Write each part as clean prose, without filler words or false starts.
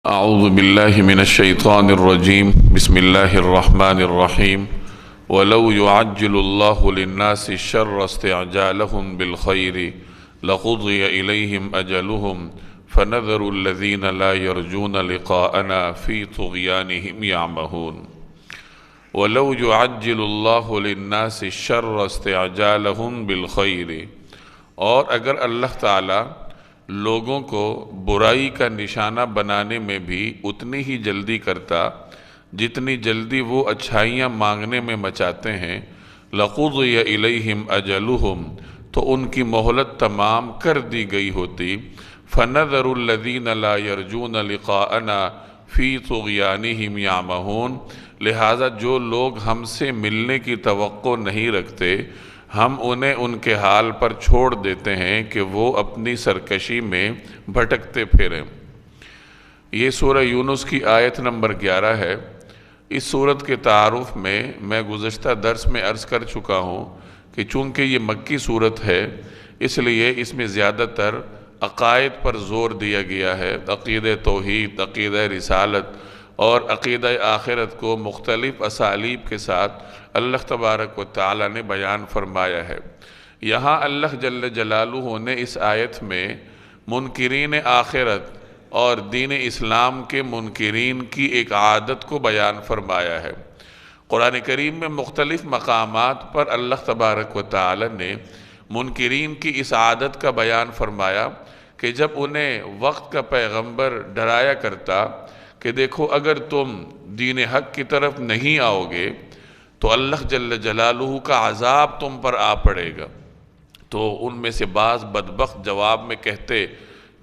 اعوذ باللہ من الشیطان الرجیم بسم اللہ الرحمن الرحیم وَلَوْ يُعَجِّلُ اللَّهُ لِلنَّاسِ الشَّرَّ اسْتِعْجَالَهُم بِالْخَيْرِ لَقُضِيَ إِلَيْهِمْ أَجَلُهُمْ فَنَذَرُ الَّذِينَ لَا يَرْجُونَ لِقَاءَنَا فِي طُغْيَانِهِمْ يَعْمَهُونَ وَلَوْ يُعَجِّلُ اللَّهُ لِلنَّاسِ الشَّرَّ اسْتِعْجَالَهُم بِالْخَيْرِ، اور اگر اللہ تعالیٰ لوگوں کو برائی کا نشانہ بنانے میں بھی اتنی ہی جلدی کرتا جتنی جلدی وہ اچھائیاں مانگنے میں مچاتے ہیں، لَقُضِيَ إِلَيْهِمْ أَجَلُهُمْ، تو ان کی مہلت تمام کر دی گئی ہوتی، فَنَذَرُ الَّذِينَ لَا يَرْجُونَ لِقَاءَنَا فِي طُغْيَانِهِمْ يَعْمَهُونَ، لہٰذا جو لوگ ہم سے ملنے کی توقع نہیں رکھتے ہم انہیں ان کے حال پر چھوڑ دیتے ہیں کہ وہ اپنی سرکشی میں بھٹکتے پھریں۔ یہ سورہ یونس کی آیت نمبر 11 ہے۔ اس سورت کے تعارف میں میں گزشتہ درس میں عرض کر چکا ہوں کہ چونکہ یہ مکی سورت ہے اس لیے اس میں زیادہ تر عقائد پر زور دیا گیا ہے، عقیدہ توحید، عقیدہ رسالت اور عقیدہ آخرت کو مختلف اسالیب کے ساتھ اللہ تبارک و تعالی نے بیان فرمایا ہے۔ یہاں اللہ جل جلالہ نے اس آیت میں منکرین آخرت اور دین اسلام کے منکرین کی ایک عادت کو بیان فرمایا ہے۔ قرآن کریم میں مختلف مقامات پر اللہ تبارک و تعالی نے منکرین کی اس عادت کا بیان فرمایا کہ جب انہیں وقت کا پیغمبر ڈرایا کرتا کہ دیکھو اگر تم دین حق کی طرف نہیں آؤ گے تو اللہ جل جلالہ کا عذاب تم پر آ پڑے گا، تو ان میں سے بعض بدبخت جواب میں کہتے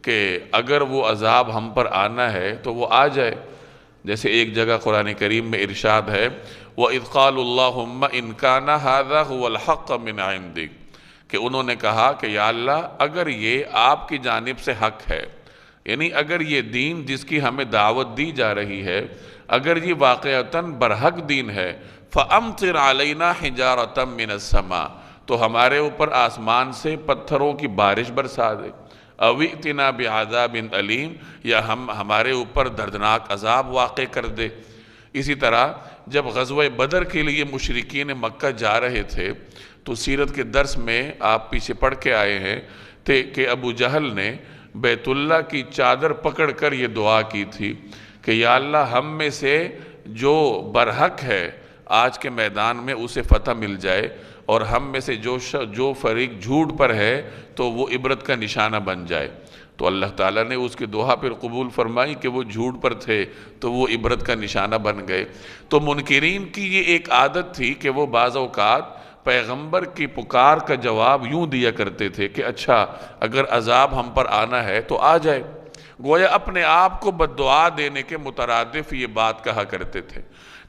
کہ اگر وہ عذاب ہم پر آنا ہے تو وہ آ جائے۔ جیسے ایک جگہ قرآن کریم میں ارشاد ہے وَإِذْ قَالُوا اللَّهُمَّ إِنْ كَانَ هَذَا هُوَ الْحَقَّ مِنْ عِنْدِكَ، کہ انہوں نے کہا کہ یا اللہ اگر یہ آپ کی جانب سے حق ہے، یعنی اگر یہ دین جس کی ہمیں دعوت دی جا رہی ہے اگر یہ واقعتاً برحق دین ہے، فَأَمْطِرْ عَلَيْنَا حِجَارَةً مِّنَ السَّمَاءِ، تو ہمارے اوپر آسمان سے پتھروں کی بارش برسا دے، اَوْ ائْتِنَا بِعَذَابٍ أَلِيمٍ، یا ہمارے اوپر دردناک عذاب واقع کر دے۔ اسی طرح جب غزوہ بدر کے لیے مشرکین مکہ جا رہے تھے تو سیرت کے درس میں آپ پیچھے پڑھ کے آئے ہیں کہ ابو جہل نے بیت اللہ کی چادر پکڑ کر یہ دعا کی تھی کہ یا اللہ ہم میں سے جو برحق ہے آج کے میدان میں اسے فتح مل جائے، اور ہم میں سے جو فریق جھوٹ پر ہے تو وہ عبرت کا نشانہ بن جائے۔ تو اللہ تعالیٰ نے اس کی دعا پھر قبول فرمائی کہ وہ جھوٹ پر تھے تو وہ عبرت کا نشانہ بن گئے۔ تو منکرین کی یہ ایک عادت تھی کہ وہ بعض اوقات پیغمبر کی پکار کا جواب یوں دیا کرتے تھے کہ اچھا اگر عذاب ہم پر آنا ہے تو آ جائے، گویا اپنے آپ کو بددعا دینے کے مترادف یہ بات کہا کرتے تھے۔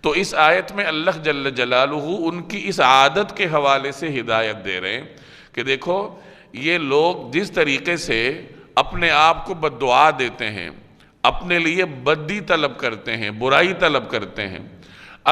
تو اس آیت میں اللہ جل جلالہ ان کی اس عادت کے حوالے سے ہدایت دے رہے ہیں کہ دیکھو یہ لوگ جس طریقے سے اپنے آپ کو بددعا دیتے ہیں، اپنے لیے بدی طلب کرتے ہیں، برائی طلب کرتے ہیں،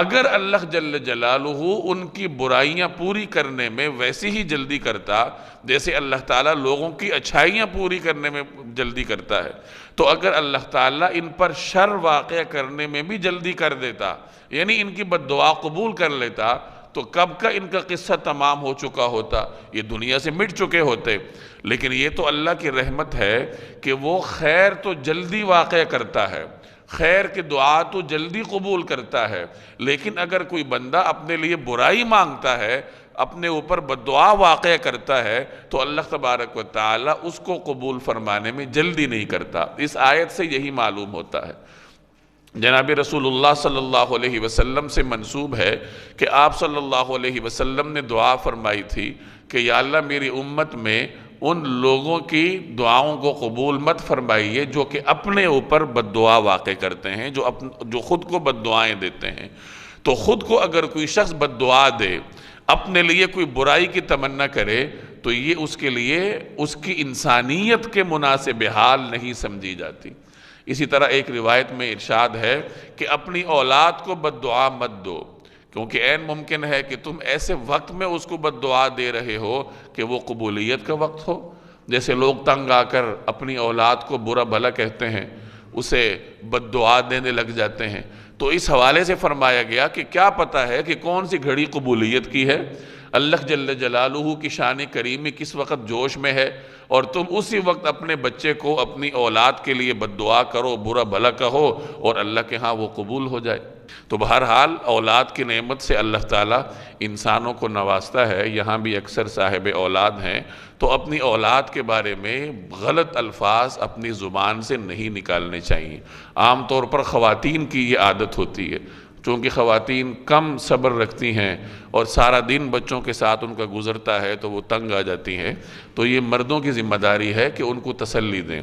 اگر اللہ جل جلالہ ان کی برائیاں پوری کرنے میں ویسی ہی جلدی کرتا جیسے اللہ تعالیٰ لوگوں کی اچھائیاں پوری کرنے میں جلدی کرتا ہے، تو اگر اللہ تعالیٰ ان پر شر واقع کرنے میں بھی جلدی کر دیتا، یعنی ان کی بددعا قبول کر لیتا، تو کب کا ان کا قصہ تمام ہو چکا ہوتا، یہ دنیا سے مٹ چکے ہوتے۔ لیکن یہ تو اللہ کی رحمت ہے کہ وہ خیر تو جلدی واقع کرتا ہے، خیر کی دعا تو جلدی قبول کرتا ہے، لیکن اگر کوئی بندہ اپنے لیے برائی مانگتا ہے، اپنے اوپر بددعا واقع کرتا ہے، تو اللہ تبارک و تعالی اس کو قبول فرمانے میں جلدی نہیں کرتا۔ اس آیت سے یہی معلوم ہوتا ہے۔ جناب رسول اللہ صلی اللہ علیہ وسلم سے منسوب ہے کہ آپ صلی اللہ علیہ وسلم نے دعا فرمائی تھی کہ یا اللہ میری امت میں ان لوگوں کی دعاؤں کو قبول مت فرمائیے جو کہ اپنے اوپر بددعا واقع کرتے ہیں، جو خود کو بددعائیں دیتے ہیں۔ تو خود کو اگر کوئی شخص بددعا دے، اپنے لیے کوئی برائی کی تمنا کرے، تو یہ اس کے لیے اس کی انسانیت کے مناسب حال نہیں سمجھی جاتی۔ اسی طرح ایک روایت میں ارشاد ہے کہ اپنی اولاد کو بددعا مت دو، کیونکہ عین ممکن ہے کہ تم ایسے وقت میں اس کو بددعا دے رہے ہو کہ وہ قبولیت کا وقت ہو۔ جیسے لوگ تنگ آ کر اپنی اولاد کو برا بھلا کہتے ہیں، اسے بد دعا دینے لگ جاتے ہیں۔ تو اس حوالے سے فرمایا گیا کہ کیا پتہ ہے کہ کون سی گھڑی قبولیت کی ہے، اللہ جل جلالہ کی شان کریمی کس وقت جوش میں ہے، اور تم اسی وقت اپنے بچے کو اپنی اولاد کے لیے بد دعا کرو، برا بھلا کہو، اور اللہ کے ہاں وہ قبول ہو جائے۔ تو بہرحال اولاد کی نعمت سے اللہ تعالیٰ انسانوں کو نوازتا ہے۔ یہاں بھی اکثر صاحب اولاد ہیں تو اپنی اولاد کے بارے میں غلط الفاظ اپنی زبان سے نہیں نکالنے چاہیے۔ عام طور پر خواتین کی یہ عادت ہوتی ہے، چونکہ خواتین کم صبر رکھتی ہیں اور سارا دن بچوں کے ساتھ ان کا گزرتا ہے تو وہ تنگ آ جاتی ہیں، تو یہ مردوں کی ذمہ داری ہے کہ ان کو تسلی دیں،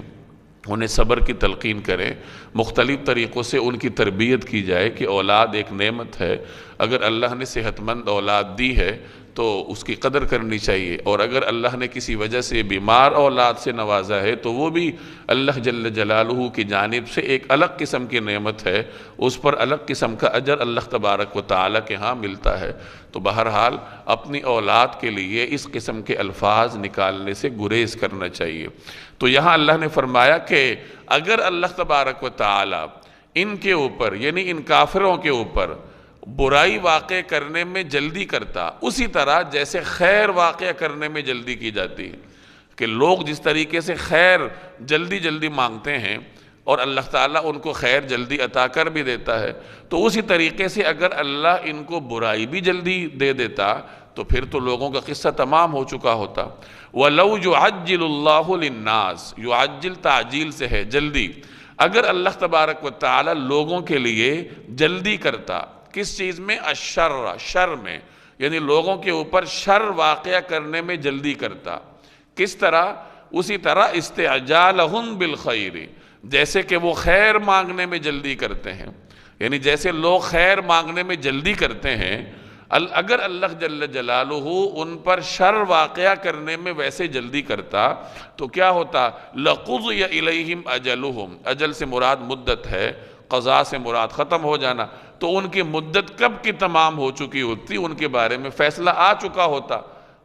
انہیں صبر کی تلقین کریں، مختلف طریقوں سے ان کی تربیت کی جائے کہ اولاد ایک نعمت ہے۔ اگر اللہ نے صحت مند اولاد دی ہے تو اس کی قدر کرنی چاہیے، اور اگر اللہ نے کسی وجہ سے بیمار اولاد سے نوازا ہے تو وہ بھی اللہ جل جلالہ کی جانب سے ایک الگ قسم کی نعمت ہے، اس پر الگ قسم کا اجر اللہ تبارک و تعالیٰ کے ہاں ملتا ہے۔ تو بہرحال اپنی اولاد کے لیے اس قسم کے الفاظ نکالنے سے گریز کرنا چاہیے۔ تو یہاں اللہ نے فرمایا کہ اگر اللہ تبارک و تعالیٰ ان کے اوپر، یعنی ان کافروں کے اوپر برائی واقع کرنے میں جلدی کرتا، اسی طرح جیسے خیر واقع کرنے میں جلدی کی جاتی ہے، کہ لوگ جس طریقے سے خیر جلدی جلدی مانگتے ہیں اور اللہ تعالیٰ ان کو خیر جلدی عطا کر بھی دیتا ہے، تو اسی طریقے سے اگر اللہ ان کو برائی بھی جلدی دے دیتا تو پھر تو لوگوں کا قصہ تمام ہو چکا ہوتا۔ وَلَوْ يُعَجِّلُ اللَّهُ لِلنَّاسِ، يُعَجِّل تعجیل سے ہے جلدی، اگر اللہ تبارک و تعالیٰ لوگوں کے لیے جلدی کرتا کس چیز میں؟ الشر، شر میں، یعنی لوگوں کے اوپر شر واقعہ کرنے میں جلدی کرتا، کس طرح؟ اسی طرح استعجالہم بالخیر، جیسے کہ وہ خیر مانگنے میں جلدی کرتے ہیں، یعنی جیسے لوگ خیر مانگنے میں جلدی کرتے ہیں، اگر اللہ جل جلالہ ان پر شر واقعہ کرنے میں ویسے جلدی کرتا تو کیا ہوتا؟ لَقُضِيَ إِلَيْهِمْ أَجَلُهُمْ، اجل سے مراد مدت ہے، قضاء سے مراد ختم ہو جانا، تو ان کی مدت کب کی تمام ہو چکی ہوتی، ان کے بارے میں فیصلہ آ چکا ہوتا،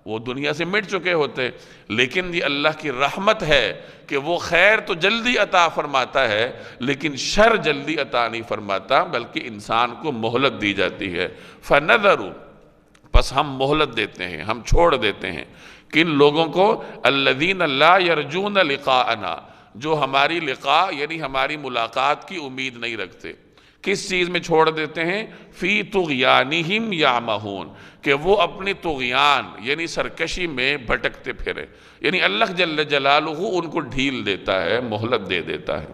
وہ دنیا سے مٹ چکے ہوتے۔ لیکن یہ اللہ کی رحمت ہے کہ وہ خیر تو جلدی عطا فرماتا ہے لیکن شر جلدی عطا نہیں فرماتا، بلکہ انسان کو مہلت دی جاتی ہے۔ فَنَذَرُ، پس ہم مہلت دیتے ہیں، ہم چھوڑ دیتے ہیں کن لوگوں کو؟ الَّذِينَ لَا يَرْجُونَ لِقَاءَنَا، جو ہماری لقاء یعنی ہماری ملاقات کی امید نہیں رکھتے۔ کس چیز میں چھوڑ دیتے ہیں؟ فی طغیانہم یعمہون، کہ وہ اپنی طغیان یعنی سرکشی میں بھٹکتے پھرے، یعنی اللہ جل جلالہ ان کو ڈھیل دیتا ہے، مہلت دے دیتا ہے۔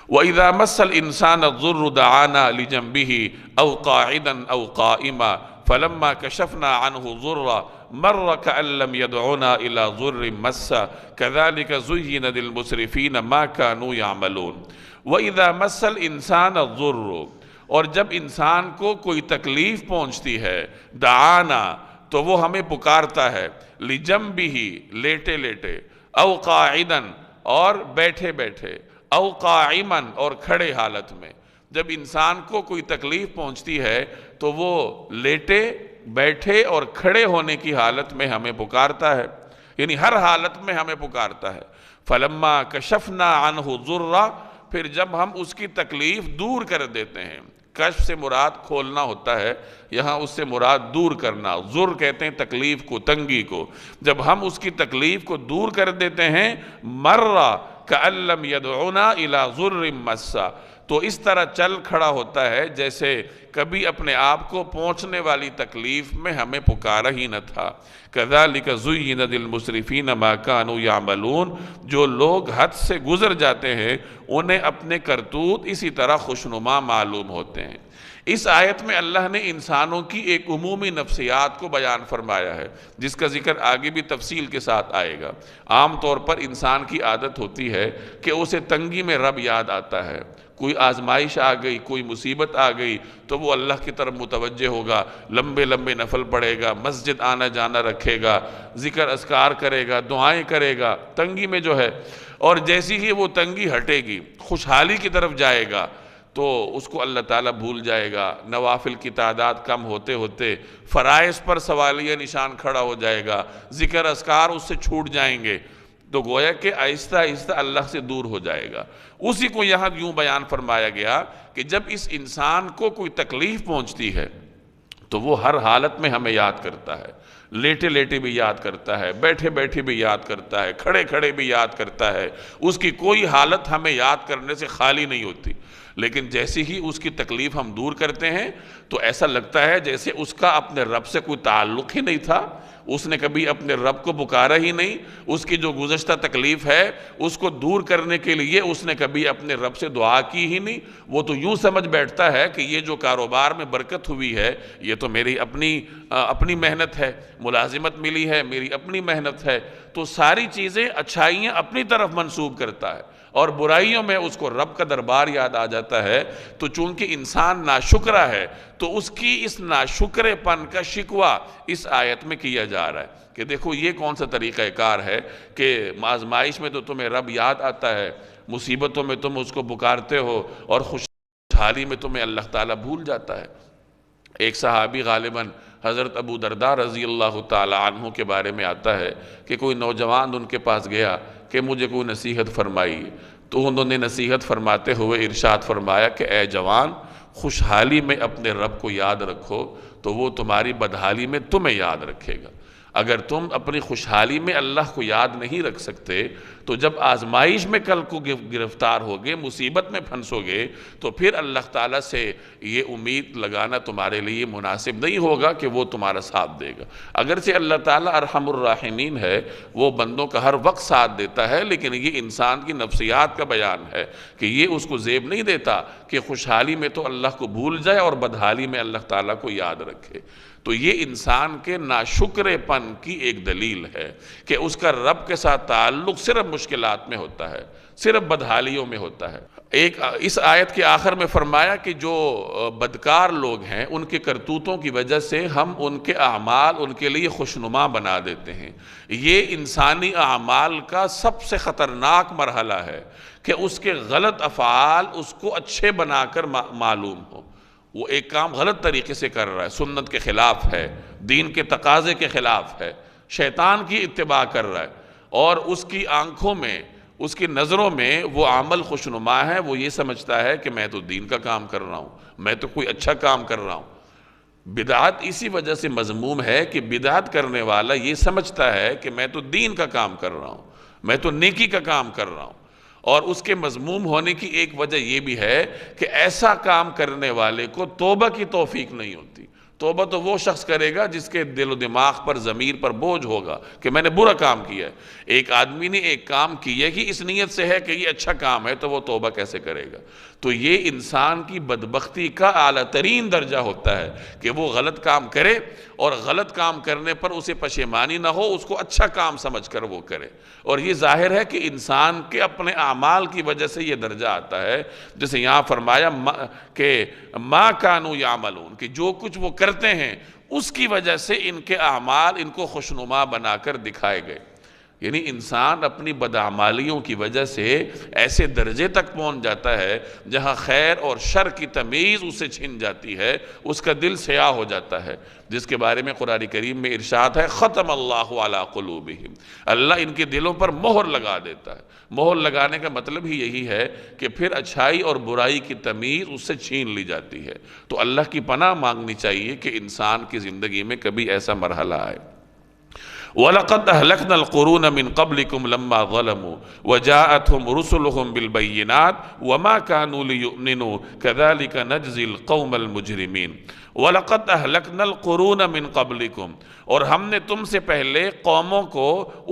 وَإِذَا مَسَّ الْإِنسَانَ الضُّرُّ دَعَانَا لِجَنبِهِ أَوْ قَاعِدًا أَوْ قَائِمًا فَلَمَّا كَشَفْنَا عَنْهُ ضُرًّا مَرَّ كَأَن لَّمْ يَدْعُنَا إِلَى ضُرٍّ مَسَّ كَذَلِكَ زُيِّنَ لِلْمُسْرِفِينَ مَا كَانُوا يَعْمَلُونَ۔ وَإِذَا مَسَّ الْإِنسَانَ الضُّرُّ، اور جب انسان کو کوئی تکلیف پہنچتی ہے، دعانا، تو وہ ہمیں پکارتا ہے، لِجَنبِهِ، لیٹے لیٹے، او قاعدن، اور بیٹھے بیٹھے، او قائمن، اور کھڑے حالت میں۔ جب انسان کو کوئی تکلیف پہنچتی ہے تو وہ لیٹے، بیٹھے اور کھڑے ہونے کی حالت میں ہمیں پکارتا ہے، یعنی ہر حالت میں ہمیں پکارتا ہے۔ فَلَمَّا كَشَفْنَا عَنْهُ ضُرًّا، پھر جب ہم اس کی تکلیف دور کر دیتے ہیں، کشف سے مراد کھولنا ہوتا ہے، یہاں اس سے مراد دور کرنا، ضر کہتے ہیں تکلیف کو، تنگی کو، جب ہم اس کی تکلیف کو دور کر دیتے ہیں، مَرَّ كَأَن لَّمْ يَدْعُنَا إِلَى ضُرٍّ مَسَّ، تو اس طرح چل کھڑا ہوتا ہے جیسے کبھی اپنے آپ کو پہنچنے والی تکلیف میں ہمیں پکارا ہی نہ تھا۔ كَذَلِكَ زُيِّنَ لِلْمُسْرِفِينَ مَا كَانُوا يَعْمَلُونَ، جو لوگ حد سے گزر جاتے ہیں انہیں اپنے کرتوت اسی طرح خوشنما معلوم ہوتے ہیں۔ اس آیت میں اللہ نے انسانوں کی ایک عمومی نفسیات کو بیان فرمایا ہے جس کا ذکر آگے بھی تفصیل کے ساتھ آئے گا۔ عام طور پر انسان کی عادت ہوتی ہے کہ اسے تنگی میں رب یاد آتا ہے، کوئی آزمائش آ گئی، کوئی مصیبت آ گئی تو وہ اللہ کی طرف متوجہ ہوگا، لمبے لمبے نفل پڑھے گا، مسجد آنا جانا رکھے گا، ذکر اذکار کرے گا، دعائیں کرے گا تنگی میں جو ہے، اور جیسی ہی وہ تنگی ہٹے گی، خوشحالی کی طرف جائے گا تو اس کو اللہ تعالیٰ بھول جائے گا، نوافل کی تعداد کم ہوتے ہوتے فرائض پر سوالیہ نشان کھڑا ہو جائے گا، ذکر اذکار اس سے چھوٹ جائیں گے، تو گویا کہ آہستہ آہستہ اللہ سے دور ہو جائے گا۔ اسی کو یہاں یوں بیان فرمایا گیا کہ جب اس انسان کو کوئی تکلیف پہنچتی ہے تو وہ ہر حالت میں ہمیں یاد کرتا ہے، لیٹے لیٹے بھی یاد کرتا ہے، بیٹھے بیٹھے بھی یاد کرتا ہے، کھڑے کھڑے بھی یاد کرتا ہے، اس کی کوئی حالت ہمیں یاد کرنے سے خالی نہیں ہوتی۔ لیکن جیسے ہی اس کی تکلیف ہم دور کرتے ہیں تو ایسا لگتا ہے جیسے اس کا اپنے رب سے کوئی تعلق ہی نہیں تھا، اس نے کبھی اپنے رب کو پکارا ہی نہیں، اس کی جو گزشتہ تکلیف ہے اس کو دور کرنے کے لیے اس نے کبھی اپنے رب سے دعا کی ہی نہیں۔ وہ تو یوں سمجھ بیٹھتا ہے کہ یہ جو کاروبار میں برکت ہوئی ہے یہ تو میری اپنی محنت ہے، ملازمت ملی ہے میری اپنی محنت ہے، تو ساری چیزیں اچھائیاں اپنی طرف منسوب کرتا ہے اور برائیوں میں اس کو رب کا دربار یاد آ جاتا ہے۔ تو چونکہ انسان ناشکرا ہے تو اس کی اس ناشکرے پن کا شکوہ اس آیت میں کیا جا رہا ہے کہ دیکھو یہ کون سا طریقہ کار ہے کہ آزمائش میں تو تمہیں رب یاد آتا ہے، مصیبتوں میں تم اس کو پکارتے ہو، اور خوشحالی میں تمہیں اللہ تعالیٰ بھول جاتا ہے۔ ایک صحابی غالباً حضرت ابو درداء رضی اللہ تعالی عنہ کے بارے میں آتا ہے کہ کوئی نوجوان ان کے پاس گیا کہ مجھے کوئی نصیحت فرمائی، تو انہوں نے نصیحت فرماتے ہوئے ارشاد فرمایا کہ اے جوان، خوشحالی میں اپنے رب کو یاد رکھو تو وہ تمہاری بدحالی میں تمہیں یاد رکھے گا۔ اگر تم اپنی خوشحالی میں اللہ کو یاد نہیں رکھ سکتے تو جب آزمائش میں کل کو گرفتار ہوگے، مصیبت میں پھنسو گے، تو پھر اللہ تعالیٰ سے یہ امید لگانا تمہارے لیے مناسب نہیں ہوگا کہ وہ تمہارا ساتھ دے گا۔ اگرچہ اللہ تعالیٰ ارحم الراحمین ہے، وہ بندوں کا ہر وقت ساتھ دیتا ہے، لیکن یہ انسان کی نفسیات کا بیان ہے کہ یہ اس کو زیب نہیں دیتا کہ خوشحالی میں تو اللہ کو بھول جائے اور بدحالی میں اللہ تعالیٰ کو یاد رکھے۔ تو یہ انسان کے ناشکرے پن کی ایک دلیل ہے کہ اس کا رب کے ساتھ تعلق صرف مشکلات میں ہوتا ہے، صرف بدحالیوں میں ہوتا ہے۔ اس آیت کے آخر میں فرمایا کہ جو بدکار لوگ ہیں ان کے کرتوتوں کی وجہ سے ہم ان کے اعمال ان کے لیے خوشنما بنا دیتے ہیں۔ یہ انسانی اعمال کا سب سے خطرناک مرحلہ ہے کہ اس کے غلط افعال اس کو اچھے بنا کر معلوم ہو۔ وہ ایک کام غلط طریقے سے کر رہا ہے، سنت کے خلاف ہے، دین کے تقاضے کے خلاف ہے، شیطان کی اتباع کر رہا ہے، اور اس کی آنکھوں میں، اس کی نظروں میں وہ عمل خوشنما ہے۔ وہ یہ سمجھتا ہے کہ میں تو دین کا کام کر رہا ہوں، میں تو کوئی اچھا کام کر رہا ہوں۔ بدعت اسی وجہ سے مذموم ہے کہ بدعت کرنے والا یہ سمجھتا ہے کہ میں تو دین کا کام کر رہا ہوں، میں تو نیکی کا کام کر رہا ہوں۔ اور اس کے مذموم ہونے کی ایک وجہ یہ بھی ہے کہ ایسا کام کرنے والے کو توبہ کی توفیق نہیں ہوتی۔ توبہ تو وہ شخص کرے گا جس کے دل و دماغ پر، ضمیر پر بوجھ ہوگا کہ میں نے برا کام کیا ہے۔ ایک آدمی نے ایک کام کیا کہ اس نیت سے ہے کہ یہ اچھا کام ہے، تو وہ توبہ کیسے کرے گا؟ تو یہ انسان کی بدبختی کا اعلیٰ ترین درجہ ہوتا ہے کہ وہ غلط کام کرے اور غلط کام کرنے پر اسے پشیمانی نہ ہو، اس کو اچھا کام سمجھ کر وہ کرے۔ اور یہ ظاہر ہے کہ انسان کے اپنے اعمال کی وجہ سے یہ درجہ آتا ہے، جیسے یہاں فرمایا کہ ما کانوا یعملون، کہ جو کچھ وہ کرتے ہیں اس کی وجہ سے ان کے اعمال ان کو خوشنما بنا کر دکھائے گئے۔ یعنی انسان اپنی بدعمالیوں کی وجہ سے ایسے درجے تک پہنچ جاتا ہے جہاں خیر اور شر کی تمیز اسے چھن جاتی ہے، اس کا دل سیاہ ہو جاتا ہے، جس کے بارے میں قرآن کریم میں ارشاد ہے ختم اللہ علی قلوبہم، اللہ ان کے دلوں پر مہر لگا دیتا ہے۔ مہر لگانے کا مطلب ہی یہی ہے کہ پھر اچھائی اور برائی کی تمیز اس سے چھین لی جاتی ہے۔ تو اللہ کی پناہ مانگنی چاہیے کہ انسان کی زندگی میں کبھی ایسا مرحلہ آئے۔ وَلَقَدْ أَهْلَكْنَا الْقُرُونَ مِنْ قَبْلِكُمْ لَمَّا ظَلَمُوا وَجَاءَتْهُمْ رُسُلُهُمْ بِالْبَيِّنَاتِ وَمَا كَانُوا لِيُؤْمِنُوا كَذَلِكَ نَجْزِي الْقَوْمَ الْمُجْرِمِينَ۔ وَلَقَدْ أَهْلَكْنَا الْقُرُونَ مِنْ قَبْلِكُمْ، اور ہم نے تم سے پہلے قوموں کو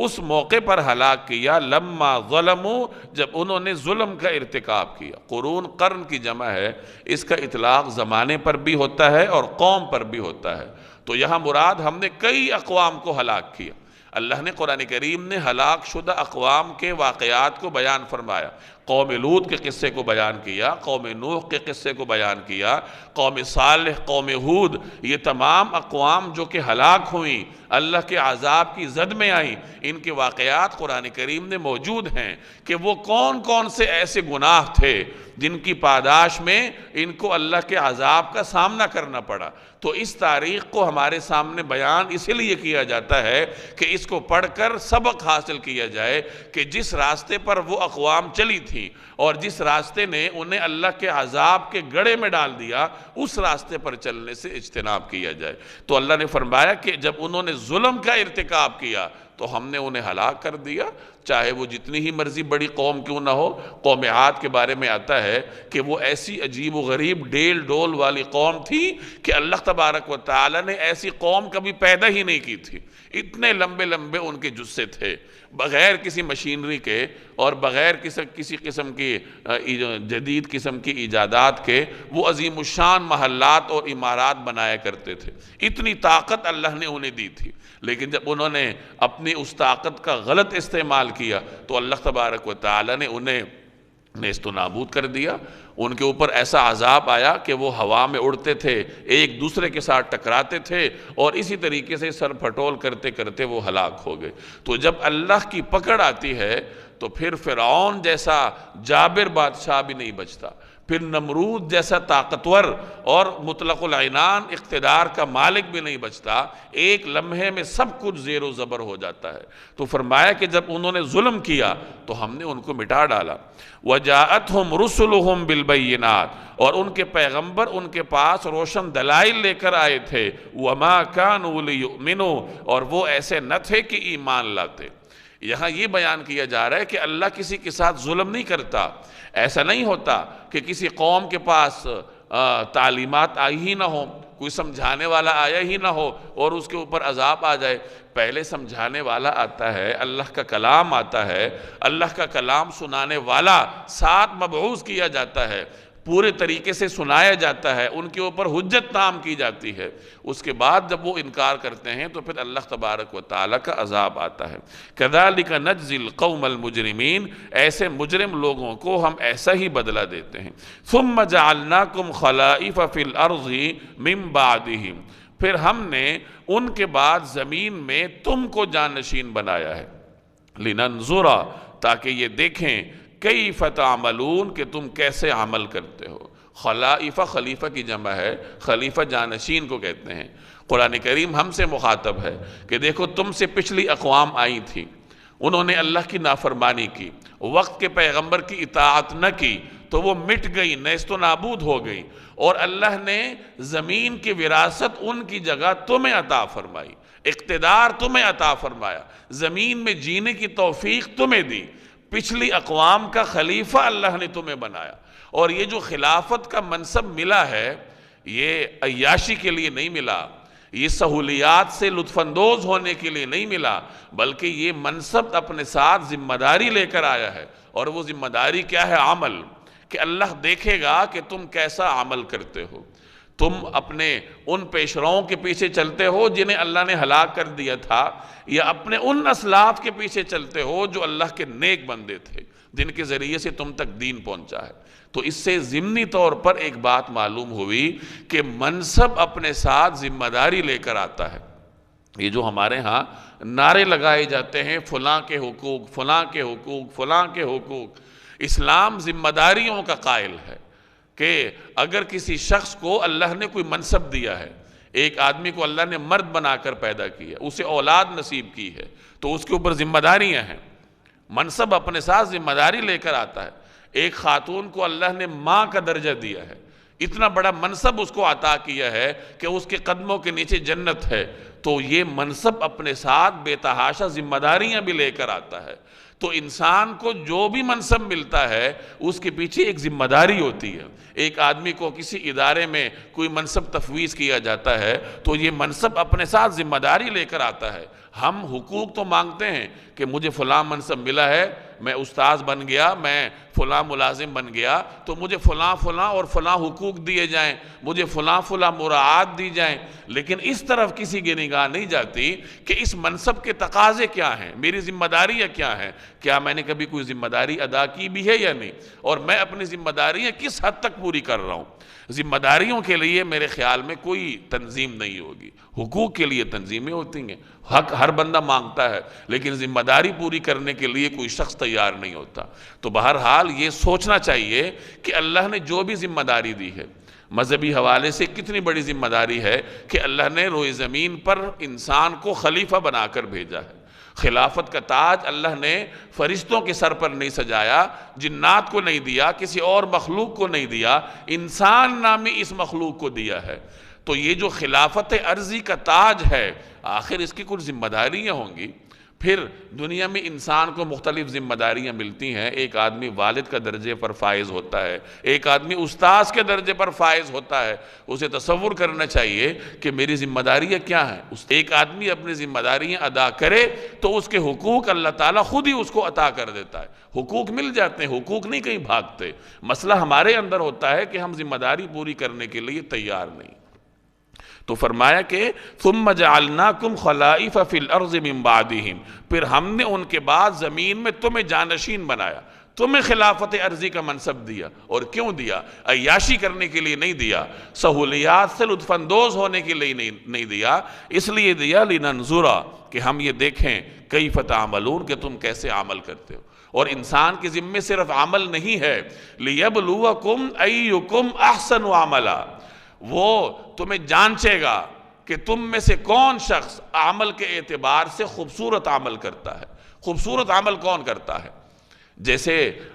اس موقع پر ہلاک کیا لما ظلموا، جب انہوں نے ظلم کا ارتکاب کیا۔ قرون قرن کی جمع ہے، اس کا اطلاق زمانے پر بھی ہوتا ہے اور قوم پر بھی ہوتا ہے۔ تو یہاں مراد ہم نے کئی اقوام کو ہلاک کیا۔ اللہ نے قرآن کریم نے ہلاک شدہ اقوام کے واقعات کو بیان فرمایا۔ قوم لوط کے قصے کو بیان کیا، قوم نوح کے قصے کو بیان کیا، قوم صالح، قوم ہود، یہ تمام اقوام جو کہ ہلاک ہوئیں، اللہ کے عذاب کی زد میں آئیں، ان کے واقعات قرآن کریم میں موجود ہیں کہ وہ کون کون سے ایسے گناہ تھے جن کی پاداش میں ان کو اللہ کے عذاب کا سامنا کرنا پڑا۔ تو اس تاریخ کو ہمارے سامنے بیان اسی لیے کیا جاتا ہے کہ اس کو پڑھ کر سبق حاصل کیا جائے کہ جس راستے پر وہ اقوام چلی تھیں اور جس راستے نے انہیں اللہ کے عذاب کے گڑھے میں ڈال دیا، اس راستے پر چلنے سے اجتناب کیا جائے۔ تو اللہ نے فرمایا کہ جب انہوں نے ظلم کا ارتکاب کیا تو ہم نے انہیں ہلاک کر دیا، چاہے وہ جتنی ہی مرضی بڑی قوم کیوں نہ ہو۔ قوم عاد کے بارے میں آتا ہے کہ وہ ایسی عجیب و غریب ڈیل ڈول والی قوم تھی کہ اللہ تبارک و تعالی نے ایسی قوم کبھی پیدا ہی نہیں کی تھی۔ اتنے لمبے لمبے ان کے جثے تھے، بغیر کسی مشینری کے اور بغیر کسی قسم کی جدید قسم کی ایجادات کے وہ عظیم الشان محلات اور عمارات بنایا کرتے تھے۔ اتنی طاقت اللہ نے انہیں دی تھی، لیکن جب انہوں نے اپنی اس طاقت کا غلط استعمال کیا تو اللہ تبارک و تعالی نے انہیں نیست و نابود کر دیا۔ ان کے اوپر ایسا عذاب آیا کہ وہ ہوا میں اڑتے تھے، ایک دوسرے کے ساتھ ٹکراتے تھے اور اسی طریقے سے سر پھٹول کرتے کرتے وہ ہلاک ہو گئے۔ تو جب اللہ کی پکڑ آتی ہے تو پھر فرعون جیسا جابر بادشاہ بھی نہیں بچتا، پھر نمرود جیسا طاقتور اور مطلق العنان اقتدار کا مالک بھی نہیں بچتا، ایک لمحے میں سب کچھ زیر و زبر ہو جاتا ہے۔ تو فرمایا کہ جب انہوں نے ظلم کیا تو ہم نے ان کو مٹا ڈالا۔ وَجَاءَتْهُمْ رُسُلُهُمْ بِالْبَيِّنَاتِ، اور ان کے پیغمبر ان کے پاس روشن دلائل لے کر آئے تھے۔ وَمَا كَانُوا لِيُؤْمِنُوا، اور وہ ایسے نہ تھے کہ ایمان لاتے۔ یہاں یہ بیان کیا جا رہا ہے کہ اللہ کسی کے ساتھ ظلم نہیں کرتا۔ ایسا نہیں ہوتا کہ کسی قوم کے پاس تعلیمات آئی ہی نہ ہو، کوئی سمجھانے والا آیا ہی نہ ہو اور اس کے اوپر عذاب آ جائے۔ پہلے سمجھانے والا آتا ہے، اللہ کا کلام آتا ہے، اللہ کا کلام سنانے والا ساتھ مبعوث کیا جاتا ہے، پورے طریقے سے سنایا جاتا ہے، ان کے اوپر حجت تام کی جاتی ہے۔ اس کے بعد جب وہ انکار کرتے ہیں تو پھر اللہ تبارک و تعالیٰ کا عذاب آتا ہے۔ كَذَلِكَ نَجْزِي الْقَوْمَ الْمُجْرِمِينَ، ایسے مجرم لوگوں کو ہم ایسا ہی بدلہ دیتے ہیں۔ ثُمَّ جَعَلْنَاكُمْ خَلَائِفَ فِي الْأَرْضِ مِن بَعْدِهِمْ، پھر ہم نے ان کے بعد زمین میں تم کو جانشین بنایا ہے۔ لِنَنْظُرَ، تاکہ یہ دیکھیں، کیف تعملون، کہ تم کیسے عمل کرتے ہو۔ خلائفہ خلیفہ کی جمع ہے، خلیفہ جانشین کو کہتے ہیں۔ قرآن کریم ہم سے مخاطب ہے کہ دیکھو تم سے پچھلی اقوام آئی تھی، انہوں نے اللہ کی نافرمانی کی، وقت کے پیغمبر کی اطاعت نہ کی تو وہ مٹ گئی، نیست و نابود ہو گئی، اور اللہ نے زمین کی وراثت ان کی جگہ تمہیں عطا فرمائی، اقتدار تمہیں عطا فرمایا، زمین میں جینے کی توفیق تمہیں دی۔ پچھلی اقوام کا خلیفہ اللہ نے تمہیں بنایا، اور یہ جو خلافت کا منصب ملا ہے یہ عیاشی کے لیے نہیں ملا، یہ سہولیات سے لطف اندوز ہونے کے لیے نہیں ملا، بلکہ یہ منصب اپنے ساتھ ذمہ داری لے کر آیا ہے۔ اور وہ ذمہ داری کیا ہے؟ عمل، کہ اللہ دیکھے گا کہ تم کیسا عمل کرتے ہو۔ تم اپنے ان پیشروؤں کے پیچھے چلتے ہو جنہیں اللہ نے ہلاک کر دیا تھا، یا اپنے ان اسلاف کے پیچھے چلتے ہو جو اللہ کے نیک بندے تھے، جن کے ذریعے سے تم تک دین پہنچا ہے۔ تو اس سے ضمنی طور پر ایک بات معلوم ہوئی کہ منصب اپنے ساتھ ذمہ داری لے کر آتا ہے۔ یہ جو ہمارے ہاں نعرے لگائے جاتے ہیں، فلاں کے حقوق، فلاں کے حقوق، فلاں کے حقوق، اسلام ذمہ داریوں کا قائل ہے کہ اگر کسی شخص کو اللہ نے کوئی منصب دیا ہے، ایک آدمی کو اللہ نے مرد بنا کر پیدا کیا، اسے اولاد نصیب کی ہے، تو اس کے اوپر ذمہ داریاں ہیں۔ منصب اپنے ساتھ ذمہ داری لے کر آتا ہے۔ ایک خاتون کو اللہ نے ماں کا درجہ دیا ہے، اتنا بڑا منصب اس کو عطا کیا ہے کہ اس کے قدموں کے نیچے جنت ہے، تو یہ منصب اپنے ساتھ بے تحاشا ذمہ داریاں بھی لے کر آتا ہے۔ تو انسان کو جو بھی منصب ملتا ہے اس کے پیچھے ایک ذمہ داری ہوتی ہے۔ ایک آدمی کو کسی ادارے میں کوئی منصب تفویض کیا جاتا ہے تو یہ منصب اپنے ساتھ ذمہ داری لے کر آتا ہے۔ ہم حقوق تو مانگتے ہیں کہ مجھے فلاں منصب ملا ہے، میں استاذ بن گیا، میں فلاں ملازم بن گیا، تو مجھے فلاں فلاں اور فلاں حقوق دیے جائیں، مجھے فلاں فلاں مراعات دی جائیں، لیکن اس طرف کسی کی نگاہ نہیں جاتی کہ اس منصب کے تقاضے کیا ہیں، میری ذمہ داریاں کیا ہیں، کیا میں نے کبھی کوئی ذمہ داری ادا کی بھی ہے یا نہیں، اور میں اپنی ذمہ داریاں کس حد تک پوری کر رہا ہوں۔ ذمہ داریوں کے لیے میرے خیال میں کوئی تنظیم نہیں ہوگی، حقوق کے لیے تنظیمیں ہوتی ہیں، حق ہر بندہ مانگتا ہے، لیکن ذمہ داری پوری کرنے کے لیے کوئی شخص تیار نہیں ہوتا۔ تو بہرحال یہ سوچنا چاہیے کہ اللہ نے جو بھی ذمہ داری دی ہے، مذہبی حوالے سے کتنی بڑی ذمہ داری ہے کہ اللہ نے روئے زمین پر انسان کو خلیفہ بنا کر بھیجا ہے۔ خلافت کا تاج اللہ نے فرشتوں کے سر پر نہیں سجایا، جنات کو نہیں دیا، کسی اور مخلوق کو نہیں دیا، انسان نامی اس مخلوق کو دیا ہے۔ تو یہ جو خلافت ارضی کا تاج ہے، آخر اس کی کچھ ذمہ داریاں ہوں گی۔ پھر دنیا میں انسان کو مختلف ذمہ داریاں ملتی ہیں، ایک آدمی والد کا درجے پر فائز ہوتا ہے، ایک آدمی استاذ کے درجے پر فائز ہوتا ہے، اسے تصور کرنا چاہیے کہ میری ذمہ داریاں کیا ہیں۔ ایک آدمی اپنی ذمہ داریاں ادا کرے تو اس کے حقوق اللہ تعالیٰ خود ہی اس کو عطا کر دیتا ہے، حقوق مل جاتے ہیں، حقوق نہیں کہیں بھاگتے۔ مسئلہ ہمارے اندر ہوتا ہے کہ ہم ذمہ داری پوری کرنے کے لیے تیار نہیں۔ تو فرمایا کہ ثم جعلناکم خلائف فی الارض من بعدہم، پھر ہم نے ان کے بعد زمین میں تمہیں جانشین بنایا، تمہیں خلافت ارضی کا منصب دیا۔ اور کیوں دیا؟ عیاشی کرنے کے لیے نہیں دیا، سہولیات سے لطف اندوز ہونے کے لیے نہیں دیا، اس لیے دیا لننظرا، کہ ہم یہ دیکھیں کیف تعملون، کہ تم کیسے عمل کرتے ہو۔ اور انسان کے ذمے صرف عمل نہیں ہے، لیبلوکم ایکم احسن عملا، وہ تمہیں جانچے گا کہ تم میں سے کون شخص عمل کے اعتبار سے خوبصورت عمل کرتا ہے۔ خوبصورت عمل کون کرتا ہے؟ جیسے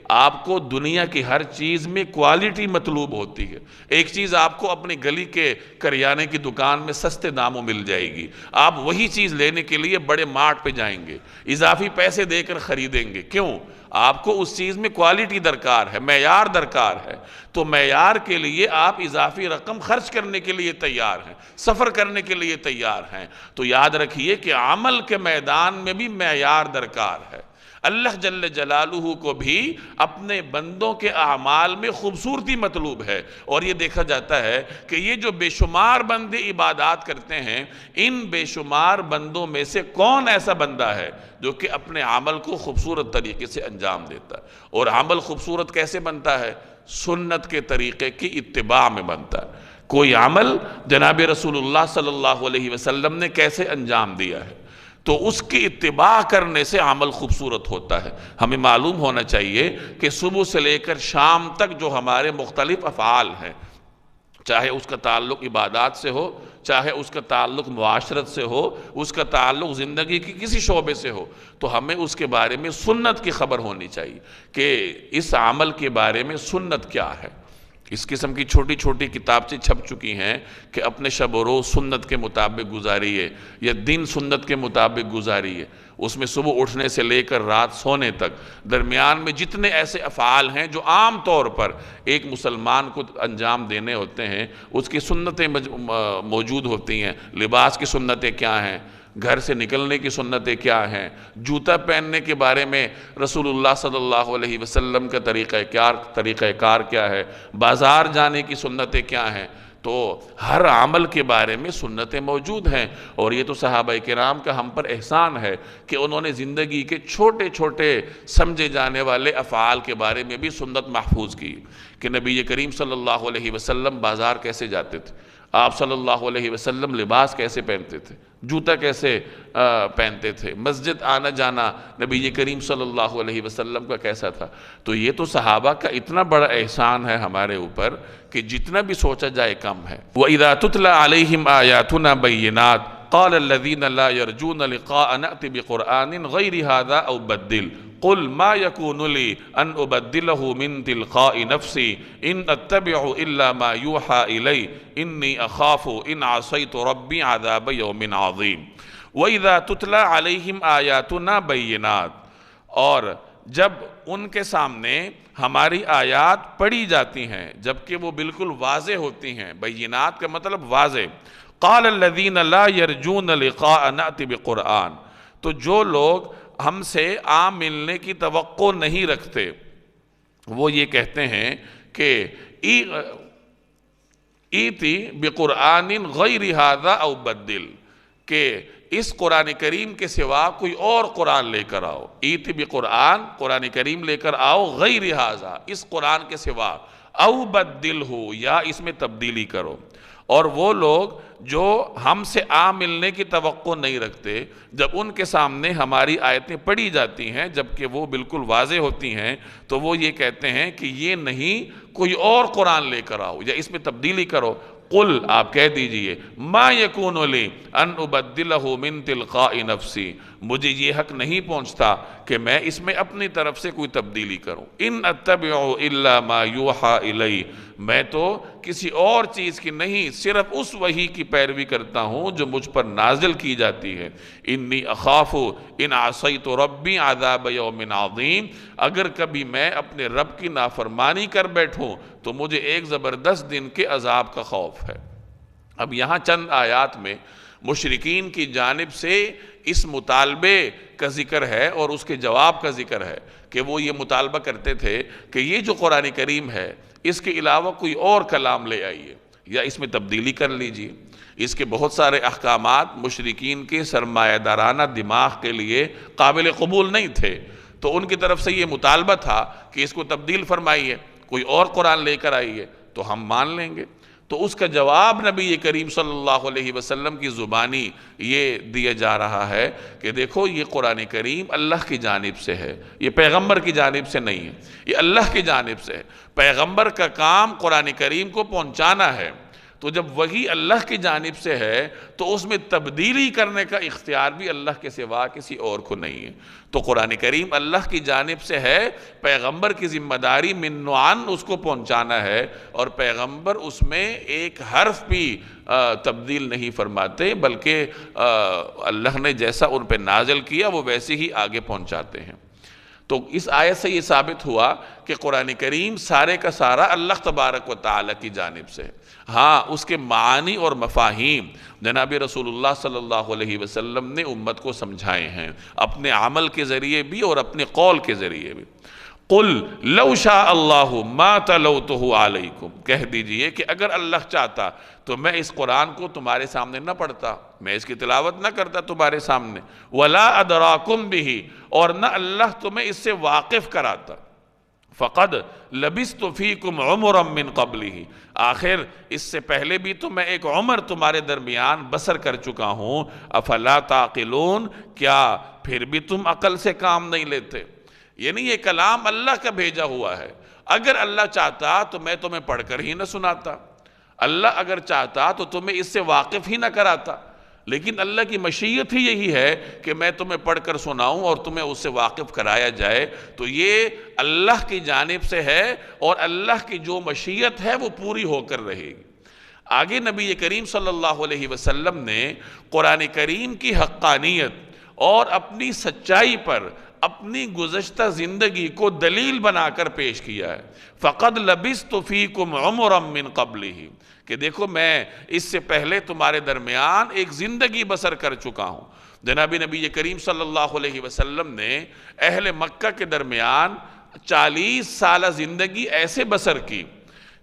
آپ کو دنیا کی ہر چیز میں کوالٹی مطلوب ہوتی ہے، ایک چیز آپ کو اپنی گلی کے کریانے کی دکان میں سستے داموں مل جائے گی، آپ وہی چیز لینے کے لیے بڑے مارٹ پہ جائیں گے، اضافی پیسے دے کر خریدیں گے۔ کیوں؟ آپ کو اس چیز میں کوالٹی درکار ہے، معیار درکار ہے، تو معیار کے لیے آپ اضافی رقم خرچ کرنے کے لیے تیار ہیں، سفر کرنے کے لیے تیار ہیں۔ تو یاد رکھیے کہ عمل کے میدان میں بھی معیار درکار ہے۔ اللہ جل جلالہ کو بھی اپنے بندوں کے اعمال میں خوبصورتی مطلوب ہے، اور یہ دیکھا جاتا ہے کہ یہ جو بے شمار بندے عبادات کرتے ہیں، ان بے شمار بندوں میں سے کون ایسا بندہ ہے جو کہ اپنے عمل کو خوبصورت طریقے سے انجام دیتا ہے۔ اور عمل خوبصورت کیسے بنتا ہے؟ سنت کے طریقے کی اتباع میں بنتا ہے۔ کوئی عمل جناب رسول اللہ صلی اللہ علیہ وسلم نے کیسے انجام دیا ہے، تو اس کی اتباع کرنے سے عمل خوبصورت ہوتا ہے۔ ہمیں معلوم ہونا چاہیے کہ صبح سے لے کر شام تک جو ہمارے مختلف افعال ہیں، چاہے اس کا تعلق عبادات سے ہو، چاہے اس کا تعلق معاشرت سے ہو، اس کا تعلق زندگی کی کسی شعبے سے ہو، تو ہمیں اس کے بارے میں سنت کی خبر ہونی چاہیے کہ اس عمل کے بارے میں سنت کیا ہے۔ اس قسم کی چھوٹی چھوٹی کتابچیں چھپ چکی ہیں کہ اپنے شب و روز سنت کے مطابق گزاریے، یا دن سنت کے مطابق گزاریے۔ اس میں صبح اٹھنے سے لے کر رات سونے تک درمیان میں جتنے ایسے افعال ہیں جو عام طور پر ایک مسلمان کو انجام دینے ہوتے ہیں، اس کی سنتیں موجود ہوتی ہیں۔ لباس کی سنتیں کیا ہیں، گھر سے نکلنے کی سنتیں کیا ہیں، جوتا پہننے کے بارے میں رسول اللہ صلی اللہ علیہ وسلم کا طریقہ کار کیا ہے، بازار جانے کی سنتیں کیا ہیں۔ تو ہر عمل کے بارے میں سنتیں موجود ہیں، اور یہ تو صحابہ کرام کا ہم پر احسان ہے کہ انہوں نے زندگی کے چھوٹے چھوٹے سمجھے جانے والے افعال کے بارے میں بھی سنت محفوظ کی، کہ نبی کریم صلی اللہ علیہ وسلم بازار کیسے جاتے تھے، آپ صلی اللہ علیہ وسلم لباس کیسے پہنتے تھے، جوتا کیسے پہنتے تھے، مسجد آنا جانا نبی کریم صلی اللہ علیہ وسلم کا کیسا تھا۔ تو یہ تو صحابہ کا اتنا بڑا احسان ہے ہمارے اوپر کہ جتنا بھی سوچا جائے کم ہے۔ وَإِذَا تُتْلَى عَلَيْهِمْ آيَاتُنَا بَيِّنَاتٍ قَالَ الَّذِينَ لَا يَرْجُونَ لِقَاءَنَا نَأْتِ بِقُرْآنٍ غَيْرِ هَذَا أَوْ بَدِّلْ قُلْ مَا يَكُونُ لِي أَنْ أُبَدِّلَهُ مِنْ تِلْقَاءِ نَفْسِي إِنْ أَتَّبِعُ إِلَّا مَا يُوحَى إِلَيَّ إِنِّي أَخَافُ إِنْ عَصَيْتُ رَبِّي عَذَابَ يَوْمٍ عَظِيمٍ۔ وَإِذَا تُتْلَى عَلَيْهِمْ آيَاتُنَا بَيِّنَاتٍ، اور جب ان کے سامنے ہماری آیات پڑھی جاتی ہیں جبکہ وہ بالکل واضح ہوتی ہیں، بینات کا مطلب واضح، قال الذین لا یرجون لقاء نأت بقرآن، تو جو لوگ ہم سے عام ملنے کی توقع نہیں رکھتے وہ یہ کہتے ہیں کہ ایتی بقرآن غیر ھذا او بدل، کہ اس قرآن کریم کے سوا کوئی اور قرآن لے کر آؤ، ایتی بقرآن، قرآن کریم لے کر آؤ، غیر ھذا، اس قرآن کے سوا، او بدل ہو، یا اس میں تبدیلی کرو۔ اور وہ لوگ جو ہم سے عام ملنے کی توقع نہیں رکھتے، جب ان کے سامنے ہماری آیتیں پڑھی جاتی ہیں جبکہ وہ بالکل واضح ہوتی ہیں، تو وہ یہ کہتے ہیں کہ یہ نہیں، کوئی اور قرآن لے کر آؤ یا اس میں تبدیلی کرو۔ قل، آپ کہہ دیجئے، ما یکون لی ان ابدلہ من تلقاء نفسی، مجھے یہ حق نہیں پہنچتا کہ میں اس میں اپنی طرف سے کوئی تبدیلی کروں۔ ان اتبع الا ما یوحى الی، میں تو کسی اور چیز کی نہیں، صرف اس وحی کی پیروی کرتا ہوں جو مجھ پر نازل کی جاتی ہے۔ انی اخاف ان عصیت ربی عذاب یوم عظیم، اگر کبھی میں اپنے رب کی نافرمانی کر بیٹھوں تو مجھے ایک زبردست دن کے عذاب کا خوف ہے۔ اب یہاں چند آیات میں مشرکین کی جانب سے اس مطالبے کا ذکر ہے اور اس کے جواب کا ذکر ہے کہ وہ یہ مطالبہ کرتے تھے کہ یہ جو قرآن کریم ہے اس کے علاوہ کوئی اور کلام لے آئیے یا اس میں تبدیلی کر لیجئے۔ اس کے بہت سارے احکامات مشرکین کے سرمایہ دارانہ دماغ کے لیے قابل قبول نہیں تھے، تو ان کی طرف سے یہ مطالبہ تھا کہ اس کو تبدیل فرمائیے، کوئی اور قرآن لے کر آئیے تو ہم مان لیں گے۔ تو اس کا جواب نبی کریم صلی اللہ علیہ وسلم کی زبانی یہ دیا جا رہا ہے کہ دیکھو یہ قرآن کریم اللہ کی جانب سے ہے، یہ پیغمبر کی جانب سے نہیں ہے، یہ اللہ کی جانب سے ہے۔ پیغمبر کا کام قرآن کریم کو پہنچانا ہے، تو جب وہی اللہ کی جانب سے ہے تو اس میں تبدیلی کرنے کا اختیار بھی اللہ کے سوا کسی اور کو نہیں ہے۔ تو قرآن کریم اللہ کی جانب سے ہے، پیغمبر کی ذمہ داری من نوعاً اس کو پہنچانا ہے، اور پیغمبر اس میں ایک حرف بھی تبدیل نہیں فرماتے، بلکہ اللہ نے جیسا ان پہ نازل کیا وہ ویسے ہی آگے پہنچاتے ہیں۔ تو اس آیت سے یہ ثابت ہوا کہ قرآن کریم سارے کا سارا اللہ تبارک و تعالیٰ کی جانب سے ہے۔ ہاں، اس کے معانی اور مفاہیم جناب رسول اللہ صلی اللہ علیہ وسلم نے امت کو سمجھائے ہیں، اپنے عمل کے ذریعے بھی اور اپنے قول کے ذریعے بھی۔ قل لو شاء اللہ ما تلوتہ علیکم، کہہ دیجئے کہ اگر اللہ چاہتا تو میں اس قرآن کو تمہارے سامنے نہ پڑھتا، میں اس کی تلاوت نہ کرتا تمہارے سامنے، ولا ادراکم بہ، اور نہ اللہ تمہیں اس سے واقف کراتا، فقد لبثت فیکم عمرا من قبلہ، آخر اس سے پہلے بھی تو میں ایک عمر تمہارے درمیان بسر کر چکا ہوں، افلا تعقلون، کیا پھر بھی تم عقل سے کام نہیں لیتے؟ یعنی یہ کلام اللہ کا بھیجا ہوا ہے، اگر اللہ چاہتا تو میں تمہیں پڑھ کر ہی نہ سناتا، اللہ اگر چاہتا تو تمہیں اس سے واقف ہی نہ کراتا، لیکن اللہ کی مشیت ہی یہی ہے کہ میں تمہیں پڑھ کر سناؤں اور تمہیں اس سے واقف کرایا جائے، تو یہ اللہ کی جانب سے ہے اور اللہ کی جو مشیت ہے وہ پوری ہو کر رہے گی۔ آگے نبی کریم صلی اللہ علیہ وسلم نے قرآن کریم کی حقانیت اور اپنی سچائی پر اپنی گزشتہ زندگی کو دلیل بنا کر پیش کیا ہے۔ فَقَدْ لَبِثْتُ فِيكُمْ عُمُرًا مِّن قَبْلِهِ، کہ دیکھو میں اس سے پہلے تمہارے درمیان ایک زندگی بسر کر چکا ہوں۔ جناب نبی کریم صلی اللہ علیہ وسلم نے اہل مکہ کے درمیان 40 سالہ زندگی ایسے بسر کی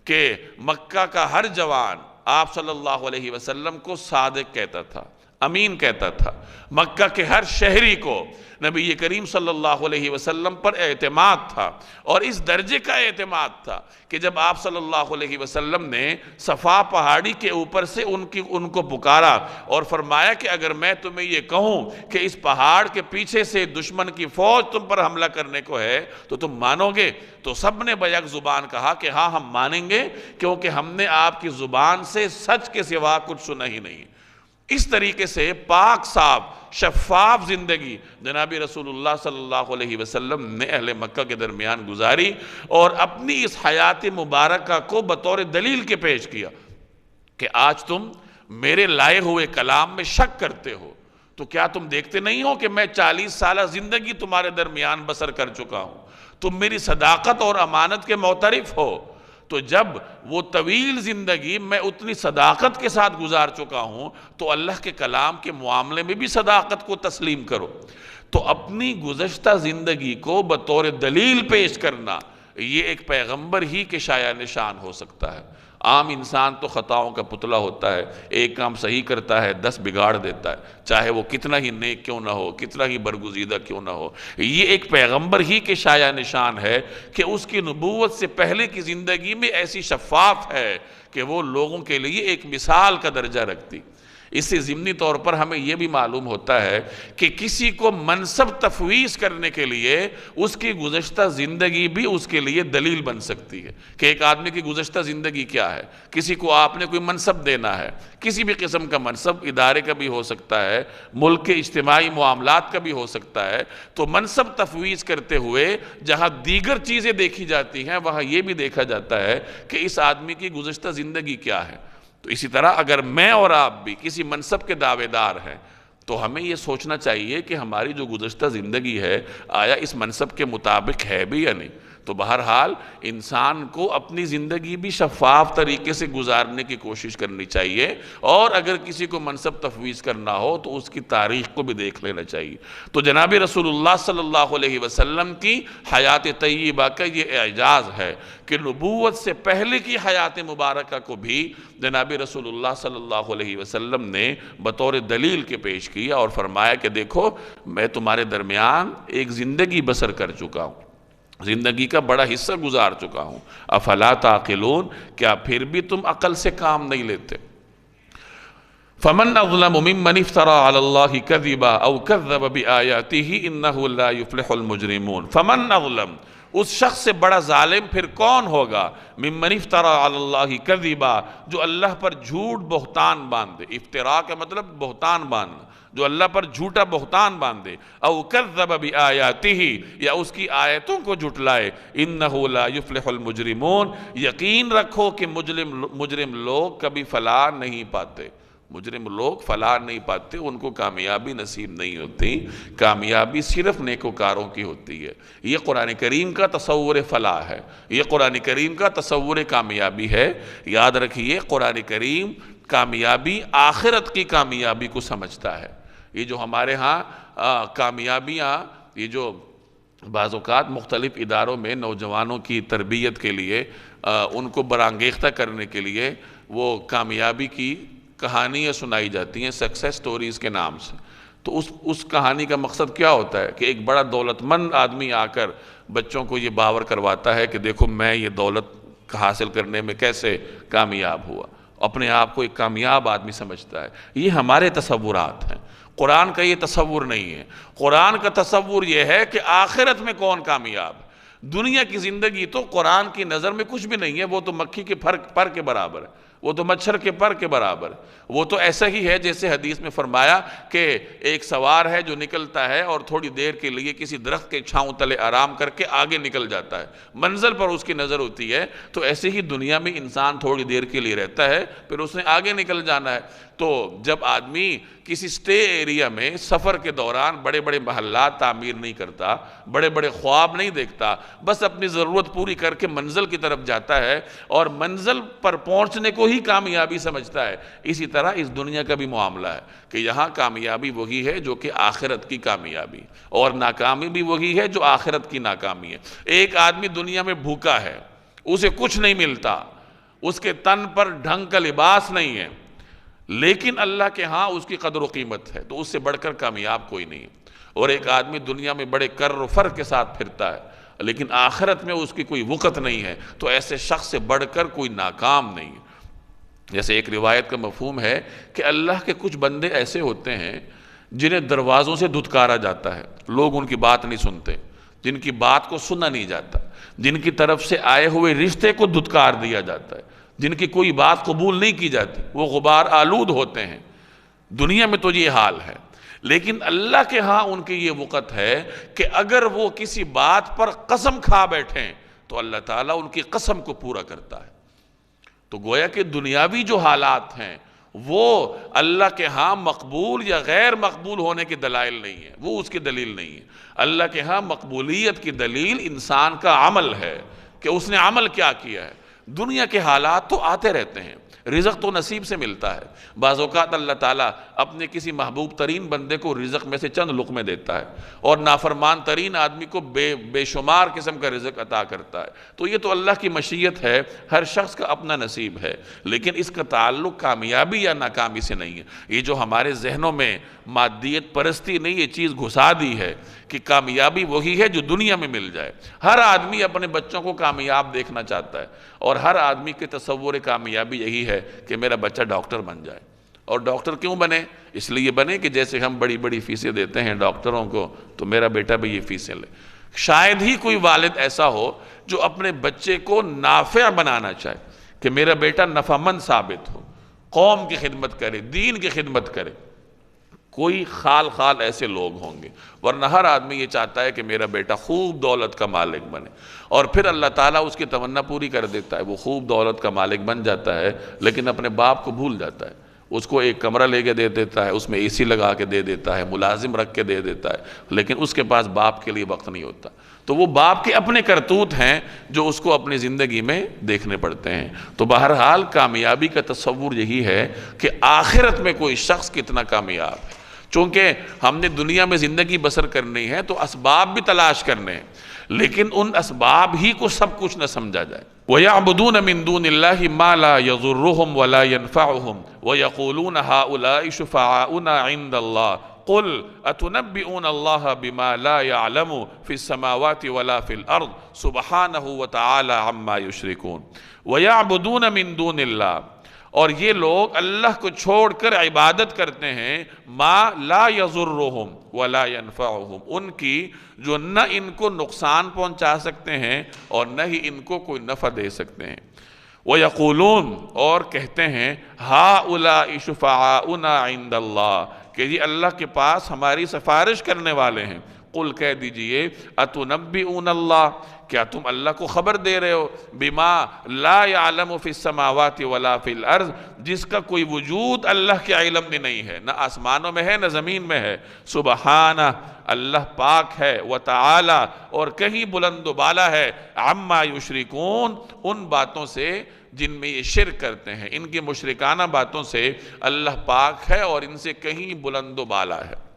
کہ مکہ کا ہر جوان آپ صلی اللہ علیہ وسلم کو صادق کہتا تھا، امین کہتا تھا۔ مکہ کے ہر شہری کو نبی کریم صلی اللہ علیہ وسلم پر اعتماد تھا، اور اس درجے کا اعتماد تھا کہ جب آپ صلی اللہ علیہ وسلم نے صفا پہاڑی کے اوپر سے ان کو پکارا اور فرمایا کہ اگر میں تمہیں یہ کہوں کہ اس پہاڑ کے پیچھے سے دشمن کی فوج تم پر حملہ کرنے کو ہے تو تم مانو گے؟ تو سب نے بیک زبان کہا کہ ہاں ہم مانیں گے، کیونکہ ہم نے آپ کی زبان سے سچ کے سوا کچھ سنا ہی نہیں۔ اس طریقے سے پاک صاف شفاف زندگی جناب رسول اللہ صلی اللہ علیہ وسلم نے اہل مکہ کے درمیان گزاری، اور اپنی اس حیات مبارکہ کو بطور دلیل کے پیش کیا کہ آج تم میرے لائے ہوئے کلام میں شک کرتے ہو، تو کیا تم دیکھتے نہیں ہو کہ میں 40 سالہ زندگی تمہارے درمیان بسر کر چکا ہوں؟ تم میری صداقت اور امانت کے معترف ہو، تو جب وہ طویل زندگی میں اتنی صداقت کے ساتھ گزار چکا ہوں تو اللہ کے کلام کے معاملے میں بھی صداقت کو تسلیم کرو۔ تو اپنی گزشتہ زندگی کو بطور دلیل پیش کرنا، یہ ایک پیغمبر ہی کے شایع نشان ہو سکتا ہے۔ عام انسان تو خطاؤں کا پتلا ہوتا ہے، ایک کام صحیح کرتا ہے 10 بگاڑ دیتا ہے، چاہے وہ کتنا ہی نیک کیوں نہ ہو، کتنا ہی برگزیدہ کیوں نہ ہو۔ یہ ایک پیغمبر ہی کے شایع نشان ہے کہ اس کی نبوت سے پہلے کی زندگی میں ایسی شفاف ہے کہ وہ لوگوں کے لیے ایک مثال کا درجہ رکھتی۔ اس سے ضمنی طور پر ہمیں یہ بھی معلوم ہوتا ہے کہ کسی کو منصب تفویض کرنے کے لیے اس کی گزشتہ زندگی بھی اس کے لیے دلیل بن سکتی ہے کہ ایک آدمی کی گزشتہ زندگی کیا ہے۔ کسی کو آپ نے کوئی منصب دینا ہے، کسی بھی قسم کا منصب، ادارے کا بھی ہو سکتا ہے، ملک کے اجتماعی معاملات کا بھی ہو سکتا ہے، تو منصب تفویض کرتے ہوئے جہاں دیگر چیزیں دیکھی جاتی ہیں وہاں یہ بھی دیکھا جاتا ہے کہ اس آدمی کی گزشتہ زندگی کیا ہے۔ تو اسی طرح اگر میں اور آپ بھی کسی منصب کے دعوے دار ہیں تو ہمیں یہ سوچنا چاہیے کہ ہماری جو گزشتہ زندگی ہے آیا اس منصب کے مطابق ہے بھی یا نہیں۔ تو بہرحال انسان کو اپنی زندگی بھی شفاف طریقے سے گزارنے کی کوشش کرنی چاہیے، اور اگر کسی کو منصب تفویض کرنا ہو تو اس کی تاریخ کو بھی دیکھ لینا چاہیے۔ تو جناب رسول اللہ صلی اللہ علیہ وسلم کی حیات طیبہ کا یہ اعجاز ہے کہ نبوت سے پہلے کی حیات مبارکہ کو بھی جناب رسول اللہ صلی اللہ علیہ وسلم نے بطور دلیل کے پیش کیا اور فرمایا کہ دیکھو میں تمہارے درمیان ایک زندگی بسر کر چکا ہوں، زندگی کا بڑا حصہ گزار چکا ہوں، افلا تعقلون، کیا پھر بھی تم عقل سے کام نہیں لیتے؟ فمن اظلم ممن افترى على الله كذبا او كذب بآياته انه لا يفلح المجرمون۔ فمن اظلم، اس شخص سے بڑا ظالم پھر کون ہوگا؟ ممن افترى على الله كذبا، جو اللہ پر جھوٹ بہتان باندھے۔ افتراء کا مطلب بہتان باندھنا، جو اللہ پر جھوٹا بہتان باندھے۔ او کذب بآیاتہ، یا اس کی آیتوں کو جھٹلائے۔ انہ لا یفلح المجرمون، یقین رکھو کہ مجرم لوگ کبھی فلاح نہیں پاتے۔ مجرم لوگ فلاح نہیں پاتے، ان کو کامیابی نصیب نہیں ہوتی، کامیابی صرف نیکوکاروں کی ہوتی ہے۔ یہ قرآن کریم کا تصور فلاح ہے، یہ قرآن کریم کا تصور کامیابی ہے۔ یاد رکھیے قرآن کریم کامیابی آخرت کی کامیابی کو سمجھتا ہے۔ یہ جو ہمارے ہاں کامیابیاں، یہ جو بعض اوقات مختلف اداروں میں نوجوانوں کی تربیت کے لیے ان کو برانگیختہ کرنے کے لیے وہ کامیابی کی کہانیاں سنائی جاتی ہیں سکسیس سٹوریز کے نام سے، تو اس کہانی کا مقصد کیا ہوتا ہے کہ ایک بڑا دولت مند آدمی آ کر بچوں کو یہ باور کرواتا ہے کہ دیکھو میں یہ دولت حاصل کرنے میں کیسے کامیاب ہوا، اپنے آپ کو ایک کامیاب آدمی سمجھتا ہے۔ یہ ہمارے تصورات ہیں، قرآن کا یہ تصور نہیں ہے۔ قرآن کا تصور یہ ہے کہ آخرت میں کون کامیاب ہے۔ دنیا کی زندگی تو قرآن کی نظر میں کچھ بھی نہیں ہے، وہ تو مکھی کے پر کے برابر ہے، وہ تو مچھر کے پر کے برابر ہے۔ وہ تو ایسا ہی ہے جیسے حدیث میں فرمایا کہ ایک سوار ہے جو نکلتا ہے اور تھوڑی دیر کے لیے کسی درخت کے چھاؤں تلے آرام کر کے آگے نکل جاتا ہے، منزل پر اس کی نظر ہوتی ہے۔ تو ایسے ہی دنیا میں انسان تھوڑی دیر کے لیے رہتا ہے، پھر اس نے آگے نکل جانا ہے۔ تو جب آدمی کسی سٹے ایریا میں سفر کے دوران بڑے بڑے محلات تعمیر نہیں کرتا، بڑے بڑے خواب نہیں دیکھتا، بس اپنی ضرورت پوری کر کے منزل کی طرف جاتا ہے اور منزل پر پہنچنے کو ہی کامیابی سمجھتا ہے، اسی طرح اس دنیا کا بھی معاملہ ہے کہ یہاں کامیابی وہی ہے جو کہ آخرت کی کامیابی، اور ناکامی بھی وہی ہے جو آخرت کی ناکامی ہے۔ ایک آدمی دنیا میں بھوکا ہے، اسے کچھ نہیں ملتا، اس کے تن پر ڈھنگ کا لباس نہیں ہے، لیکن اللہ کے ہاں اس کی قدر و قیمت ہے، تو اس سے بڑھ کر کامیاب کوئی نہیں ہے۔ اور ایک آدمی دنیا میں بڑے کر و فر کے ساتھ پھرتا ہے، لیکن آخرت میں اس کی کوئی وقت نہیں ہے، تو ایسے شخص سے بڑھ کر کوئی ناکام نہیں ہے۔ جیسے ایک روایت کا مفہوم ہے کہ اللہ کے کچھ بندے ایسے ہوتے ہیں جنہیں دروازوں سے دھتکارا جاتا ہے، لوگ ان کی بات نہیں سنتے، جن کی بات کو سنا نہیں جاتا، جن کی طرف سے آئے ہوئے رشتے کو دھتکار دیا جاتا ہے، جن کی کوئی بات قبول نہیں کی جاتی، وہ غبار آلود ہوتے ہیں۔ دنیا میں تو یہ حال ہے، لیکن اللہ کے ہاں ان کی یہ وقت ہے کہ اگر وہ کسی بات پر قسم کھا بیٹھیں تو اللہ تعالیٰ ان کی قسم کو پورا کرتا ہے۔ تو گویا کہ دنیاوی جو حالات ہیں وہ اللہ کے ہاں مقبول یا غیر مقبول ہونے کی دلائل نہیں ہے، وہ اس کی دلیل نہیں ہے۔ اللہ کے ہاں مقبولیت کی دلیل انسان کا عمل ہے کہ اس نے عمل کیا کیا ہے۔ دنیا کے حالات تو آتے رہتے ہیں، رزق تو نصیب سے ملتا ہے، بعض اوقات اللہ تعالیٰ اپنے کسی محبوب ترین بندے کو رزق میں سے چند لقمے دیتا ہے اور نافرمان ترین آدمی کو بے شمار قسم کا رزق عطا کرتا ہے، تو یہ تو اللہ کی مشیت ہے، ہر شخص کا اپنا نصیب ہے، لیکن اس کا تعلق کامیابی یا ناکامی سے نہیں ہے۔ یہ جو ہمارے ذہنوں میں مادیت پرستی نے یہ چیز گھسا دی ہے کہ کامیابی وہی ہے جو دنیا میں مل جائے، ہر آدمی اپنے بچوں کو کامیاب دیکھنا چاہتا ہے اور ہر آدمی کے تصور کامیابی یہی ہے کہ میرا بچہ ڈاکٹر بن جائے۔ اور ڈاکٹر کیوں بنے؟ اس لیے بنے کہ جیسے ہم بڑی بڑی فیسیں دیتے ہیں ڈاکٹروں کو تو میرا بیٹا بھی یہ فیسیں لے۔ شاید ہی کوئی والد ایسا ہو جو اپنے بچے کو نافع بنانا چاہے کہ میرا بیٹا نفع مند ثابت ہو، قوم کی خدمت کرے، دین کی خدمت کرے۔ کوئی خال ایسے لوگ ہوں گے، ورنہ ہر آدمی یہ چاہتا ہے کہ میرا بیٹا خوب دولت کا مالک بنے، اور پھر اللہ تعالیٰ اس کی تمنا پوری کر دیتا ہے، وہ خوب دولت کا مالک بن جاتا ہے لیکن اپنے باپ کو بھول جاتا ہے، اس کو ایک کمرہ لے کے دے دیتا ہے، اس میں اے سی لگا کے دے دیتا ہے، ملازم رکھ کے دے دیتا ہے، لیکن اس کے پاس باپ کے لیے وقت نہیں ہوتا۔ تو وہ باپ کے اپنے کرتوت ہیں جو اس کو اپنی زندگی میں دیکھنے پڑتے ہیں۔ تو بہرحال کامیابی کا تصور یہی ہے کہ آخرت میں کوئی شخص کتنا کامیاب ہے، چونکہ ہم نے دنیا میں زندگی بسر کرنی ہے تو اسباب بھی تلاش کرنے ہیں، لیکن ان اسباب ہی کو سب کچھ نہ سمجھا جائے۔ وَيَعْبُدُونَ مِن دُونِ اللَّهِ مَا لَا يَضُرُّهُمْ وَلَا يَنْفَعُهُمْ وَيَقُولُونَ هَؤُلَاءِ شُفَعَاؤُنَا عِندَ اللَّهِ قُلْ أَتُنَبِّئُونَ اللَّهَ بِمَا لَا يَعْلَمُ فِي السَّمَاوَاتِ وَلَا فِي الْأَرْضِ سُبْحَانَهُ وَتَعَالَى عَمَّا يُشْرِكُونَ وَيَعْبُدُونَ مِن دُونِ اللَّهِ، اور یہ لوگ اللہ کو چھوڑ کر عبادت کرتے ہیں ما لا یضرہم ولا ینفعہم، ان کی جو نہ ان کو نقصان پہنچا سکتے ہیں اور نہ ہی ان کو کوئی نفع دے سکتے ہیں۔ وَيَقُولُونَ، اور کہتے ہیں هَؤُلَاءِ شُفَعَاؤُنَا عِندَ اللَّهِ، کہ یہ اللہ کے پاس ہماری سفارش کرنے والے ہیں۔ قل کہہ دیجئے اتنبئون اللہ، کیا تم اللہ کو خبر دے رہے ہو بما لا يعلم فی السماوات ولا فی الارض، جس کا کوئی وجود اللہ کے علم میں نہیں ہے، نہ آسمانوں میں ہے نہ زمین میں ہے۔ سبحانہ، اللہ پاک ہے، وتعالی، اور کہیں بلند و بالا ہے، عما یشرکون، ان باتوں سے جن میں یہ شرک کرتے ہیں، ان کی مشرکانہ باتوں سے اللہ پاک ہے اور ان سے کہیں بلند و بالا ہے۔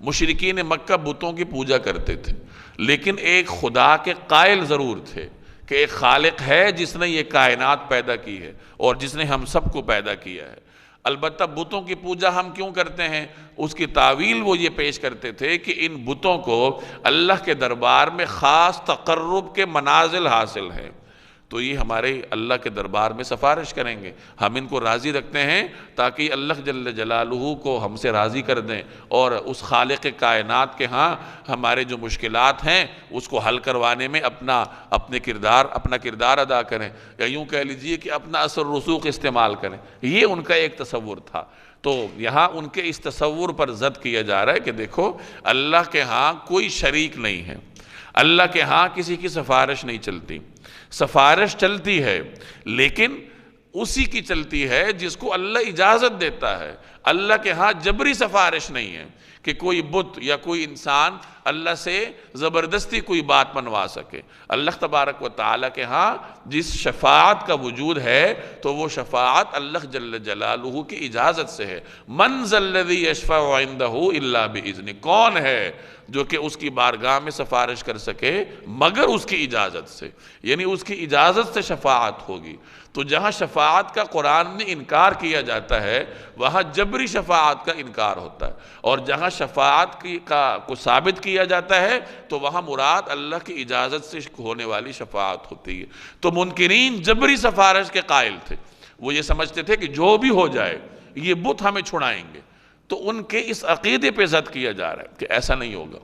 مشرکین مکہ بتوں کی پوجا کرتے تھے، لیکن ایک خدا کے قائل ضرور تھے کہ ایک خالق ہے جس نے یہ کائنات پیدا کی ہے اور جس نے ہم سب کو پیدا کیا ہے۔ البتہ بتوں کی پوجا ہم کیوں کرتے ہیں؟ اس کی تعویل وہ یہ پیش کرتے تھے کہ ان بتوں کو اللہ کے دربار میں خاص تقرب کے منازل حاصل ہیں، تو یہ ہمارے اللہ کے دربار میں سفارش کریں گے، ہم ان کو راضی رکھتے ہیں تاکہ اللہ جل جلالہ کو ہم سے راضی کر دیں اور اس خالق کائنات کے ہاں ہمارے جو مشکلات ہیں اس کو حل کروانے میں اپنا کردار ادا کریں، یا یوں کہہ لیجئے کہ اپنا اثر رسوخ استعمال کریں۔ یہ ان کا ایک تصور تھا۔ تو یہاں ان کے اس تصور پر زد کیا جا رہا ہے کہ دیکھو اللہ کے ہاں کوئی شریک نہیں ہے، اللہ کے ہاں کسی کی سفارش نہیں چلتی، سفارش چلتی ہے لیکن اسی کی چلتی ہے جس کو اللہ اجازت دیتا ہے۔ اللہ کے ہاں جبری سفارش نہیں ہے کہ کوئی بت یا کوئی انسان اللہ سے زبردستی کوئی بات منوا سکے۔ اللہ تبارک و تعالیٰ کے ہاں جس شفاعت کا وجود ہے تو وہ شفاعت اللہ جل جلالہ کی اجازت سے ہے۔ من ذا الذی یشفع عندہ الا باذنہ، کون ہے جو کہ اس کی بارگاہ میں سفارش کر سکے مگر اس کی اجازت سے، یعنی اس کی اجازت سے شفاعت ہوگی۔ تو جہاں شفاعت کا قرآن نے انکار کیا جاتا ہے وہاں جبری شفاعت کا انکار ہوتا ہے، اور جہاں شفاعت کو ثابت کیا جاتا ہے تو وہاں مراد اللہ کی اجازت سے ہونے والی شفاعت ہوتی ہے۔ تو منکرین جبری سفارش کے قائل تھے، وہ یہ سمجھتے تھے کہ جو بھی ہو جائے یہ بت ہمیں چھڑائیں گے۔ تو ان کے اس عقیدے پہ زد کیا جا رہا ہے کہ ایسا نہیں ہوگا،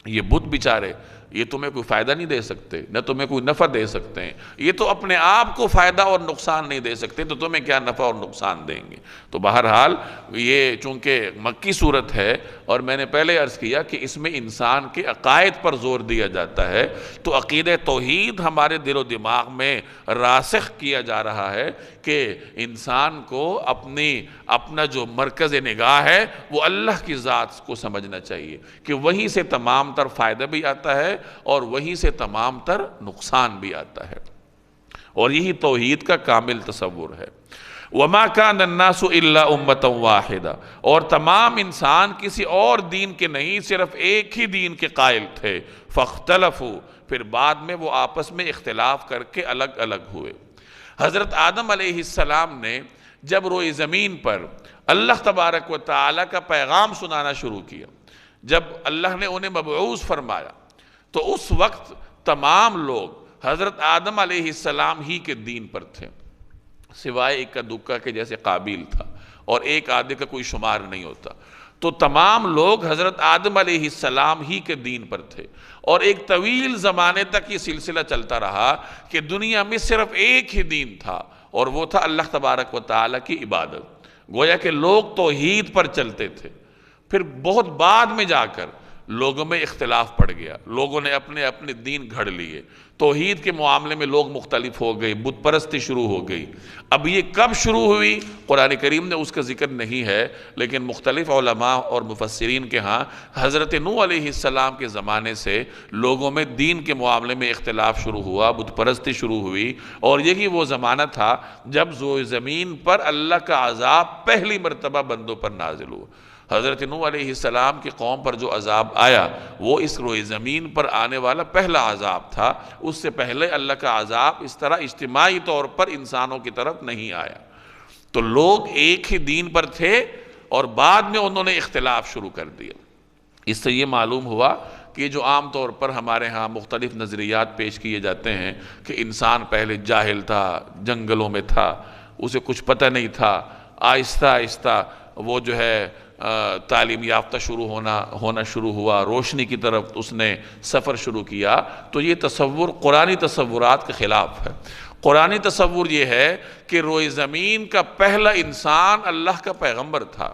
یہ بت بیچارے یہ تمہیں کوئی فائدہ نہیں دے سکتے، نہ تمہیں کوئی نفع دے سکتے ہیں، یہ تو اپنے آپ کو فائدہ اور نقصان نہیں دے سکتے، تو تمہیں کیا نفع اور نقصان دیں گے۔ تو بہرحال یہ چونکہ مکی صورت ہے اور میں نے پہلے عرض کیا کہ اس میں انسان کے عقائد پر زور دیا جاتا ہے، تو عقیدہ توحید ہمارے دل و دماغ میں راسخ کیا جا رہا ہے کہ انسان کو اپنا جو مرکز نگاہ ہے وہ اللہ کی ذات کو سمجھنا چاہیے کہ وہیں سے تمام تر فائدہ بھی آتا ہے اور وہیں سے تمام تر نقصان بھی آتا ہے۔ اور یہی توحید کا کامل تصور ہے۔ وَمَا كَانَ النَّاسُ إِلَّا أُمَّةً وَاحِدَةً، اور تمام انسان کسی اور دین کے نہیں، صرف ایک ہی دین کے قائل تھے۔ فَاخْتَلَفُوا، پھر بعد میں وہ آپس میں اختلاف کر کے الگ الگ ہوئے۔ حضرت آدم علیہ السلام نے جب روئے زمین پر اللہ تبارک و تعالیٰ کا پیغام سنانا شروع کیا، جب اللہ نے انہیں مبعوث فرمایا، تو اس وقت تمام لوگ حضرت آدم علیہ السلام ہی کے دین پر تھے، سوائے ایک کا دکا کے جیسے قابیل تھا، اور ایک آدھے کا کوئی شمار نہیں ہوتا۔ تو تمام لوگ حضرت آدم علیہ السلام ہی کے دین پر تھے، اور ایک طویل زمانے تک یہ سلسلہ چلتا رہا کہ دنیا میں صرف ایک ہی دین تھا، اور وہ تھا اللہ تبارک و تعالیٰ کی عبادت۔ گویا کہ لوگ توحید پر چلتے تھے۔ پھر بہت بعد میں جا کر لوگوں میں اختلاف پڑ گیا، لوگوں نے اپنے اپنے دین گھڑ لیے، توحید کے معاملے میں لوگ مختلف ہو گئے، بت پرستی شروع ہو گئی۔ اب یہ کب شروع ہوئی قرآن کریم نے اس کا ذکر نہیں ہے، لیکن مختلف علماء اور مفسرین کے ہاں حضرت نوح علیہ السلام کے زمانے سے لوگوں میں دین کے معاملے میں اختلاف شروع ہوا، بت پرستی شروع ہوئی، اور یہی وہ زمانہ تھا جب روئے زمین پر اللہ کا عذاب پہلی مرتبہ بندوں پر نازل ہوا۔ حضرت نوح علیہ السلام کی قوم پر جو عذاب آیا وہ اس روئے زمین پر آنے والا پہلا عذاب تھا۔ اس سے پہلے اللہ کا عذاب اس طرح اجتماعی طور پر انسانوں کی طرف نہیں آیا۔ تو لوگ ایک ہی دین پر تھے اور بعد میں انہوں نے اختلاف شروع کر دیا۔ اس سے یہ معلوم ہوا کہ جو عام طور پر ہمارے ہاں مختلف نظریات پیش کیے جاتے ہیں کہ انسان پہلے جاہل تھا، جنگلوں میں تھا، اسے کچھ پتہ نہیں تھا، آہستہ آہستہ وہ جو ہے تعلیم یافتہ ہونا شروع ہوا، روشنی کی طرف اس نے سفر شروع کیا، تو یہ تصور قرآنی تصورات کے خلاف ہے۔ قرآنی تصور یہ ہے کہ روئے زمین کا پہلا انسان اللہ کا پیغمبر تھا،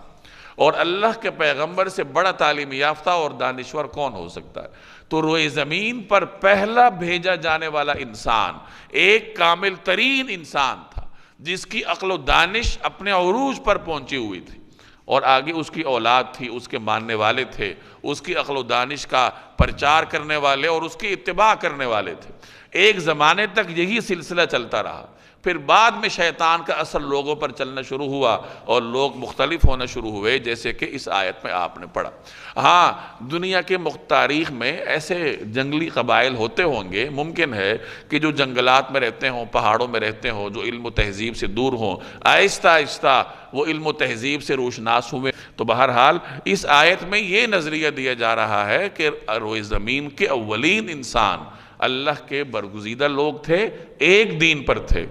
اور اللہ کے پیغمبر سے بڑا تعلیم یافتہ اور دانشور کون ہو سکتا ہے؟ تو روئے زمین پر پہلا بھیجا جانے والا انسان ایک کامل ترین انسان تھا، جس کی عقل و دانش اپنے عروج پر پہنچی ہوئی تھی، اور آگے اس کی اولاد تھی، اس کے ماننے والے تھے، اس کی عقل و دانش کا پرچار کرنے والے اور اس کی اتباع کرنے والے تھے۔ ایک زمانے تک یہی سلسلہ چلتا رہا۔ پھر بعد میں شیطان کا اثر لوگوں پر چلنا شروع ہوا اور لوگ مختلف ہونا شروع ہوئے، جیسے کہ اس آیت میں آپ نے پڑھا۔ ہاں، دنیا کے تاریخ میں ایسے جنگلی قبائل ہوتے ہوں گے، ممکن ہے کہ جو جنگلات میں رہتے ہوں، پہاڑوں میں رہتے ہوں، جو علم و تہذیب سے دور ہوں، آہستہ آہستہ وہ علم و تہذیب سے روشناس ہوئے۔ تو بہرحال اس آیت میں یہ نظریہ دیا جا رہا ہے کہ روئے زمین کے اولین انسان اللہ کے برگزیدہ لوگ تھے، ایک دین پر تھے۔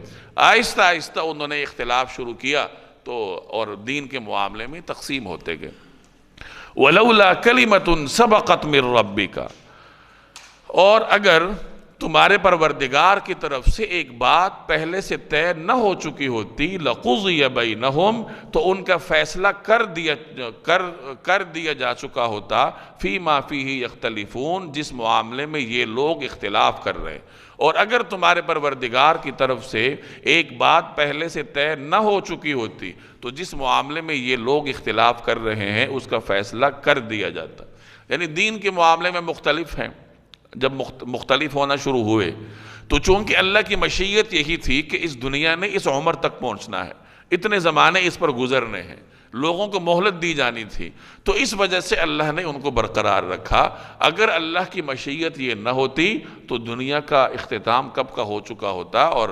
آہستہ آہستہ انہوں نے اختلاف شروع کیا اور دین کے معاملے میں تقسیم ہوتے گئے۔ وَلَوْلَا كَلِمَةٌ سَبَقَتْ مِن رَبِّكَ، اور اگر تمہارے پروردگار کی طرف سے ایک بات پہلے سے طے نہ ہو چکی ہوتی، لَقُضِيَ بَيْنَهُمْ، تو ان کا فیصلہ کر دیا جا چکا ہوتا، فِي مَا فِيهِ يَخْتَلِفُونَ، جس معاملے میں یہ لوگ اختلاف کر رہے ہیں۔ اور اگر تمہارے پروردگار کی طرف سے ایک بات پہلے سے طے نہ ہو چکی ہوتی تو جس معاملے میں یہ لوگ اختلاف کر رہے ہیں اس کا فیصلہ کر دیا جاتا۔ یعنی دین کے معاملے میں مختلف ہیں، جب مختلف ہونا شروع ہوئے تو چونکہ اللہ کی مشیت یہی تھی کہ اس دنیا نے اس عمر تک پہنچنا ہے، اتنے زمانے اس پر گزرنے ہیں، لوگوں کو مہلت دی جانی تھی، تو اس وجہ سے اللہ نے ان کو برقرار رکھا۔ اگر اللہ کی مشیت یہ نہ ہوتی تو دنیا کا اختتام کب کا ہو چکا ہوتا، اور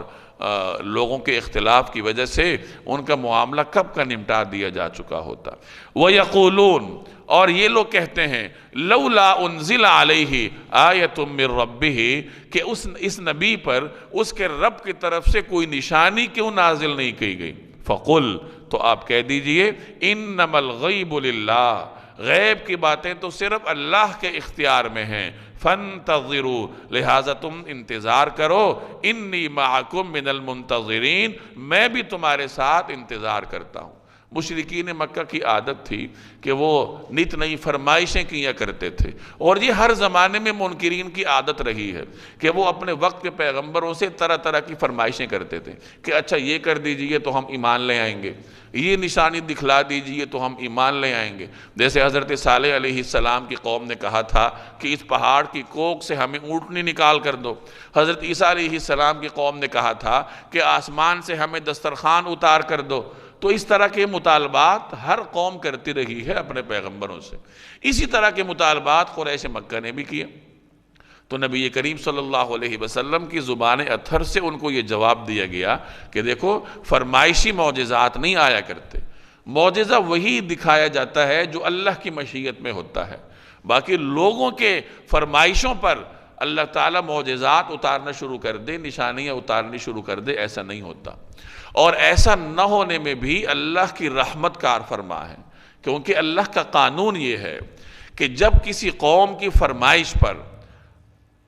لوگوں کے اختلاف کی وجہ سے ان کا معاملہ کب کا نمٹا دیا جا چکا ہوتا۔ وَيَقُولُونَ، اور یہ لوگ کہتے ہیں، لَوْلَا أُنزِلَ عَلَيْهِ آیَةٌ مِّن رَبِّهِ، کہ اس نبی پر اس کے رب کی طرف سے کوئی نشانی کیوں نازل نہیں کی گئی؟ فَقُلْ، تو آپ کہہ دیجئے، إِنَّمَا الْغَيْبُ لِلَّهِ، غیب کی باتیں تو صرف اللہ کے اختیار میں ہیں، فَانْتَظِرُوا، لہٰذا تم انتظار کرو، إِنِّي مَعَكُمْ مِنَ الْمُنْتَظِرِينَ، میں بھی تمہارے ساتھ انتظار کرتا ہوں۔ مشرکین مکہ کی عادت تھی کہ وہ نت نئی فرمائشیں کیا کرتے تھے، اور یہ ہر زمانے میں منکرین کی عادت رہی ہے کہ وہ اپنے وقت کے پیغمبروں سے طرح طرح کی فرمائشیں کرتے تھے کہ اچھا یہ کر دیجئے تو ہم ایمان لے آئیں گے، یہ نشانی دکھلا دیجئے تو ہم ایمان لے آئیں گے۔ جیسے حضرت صالح علیہ السلام کی قوم نے کہا تھا کہ اس پہاڑ کی کوکھ سے ہمیں اونٹنی نکال کر دو، حضرت عیسیٰ علیہ السلام کی قوم نے کہا تھا کہ آسمان سے ہمیں دسترخوان اتار کر دو۔ تو اس طرح کے مطالبات ہر قوم کرتی رہی ہے اپنے پیغمبروں سے، اسی طرح کے مطالبات قریش مکہ نے بھی کیے۔ تو نبی کریم صلی اللہ علیہ وسلم کی زبان اطہر سے ان کو یہ جواب دیا گیا کہ دیکھو، فرمائشی معجزات نہیں آیا کرتے، معجزہ وہی دکھایا جاتا ہے جو اللہ کی مشیت میں ہوتا ہے، باقی لوگوں کے فرمائشوں پر اللہ تعالیٰ معجزات اتارنا شروع کر دے، نشانیاں اتارنی شروع کر دے، ایسا نہیں ہوتا۔ اور ایسا نہ ہونے میں بھی اللہ کی رحمت کار فرما ہے، کیونکہ اللہ کا قانون یہ ہے کہ جب کسی قوم کی فرمائش پر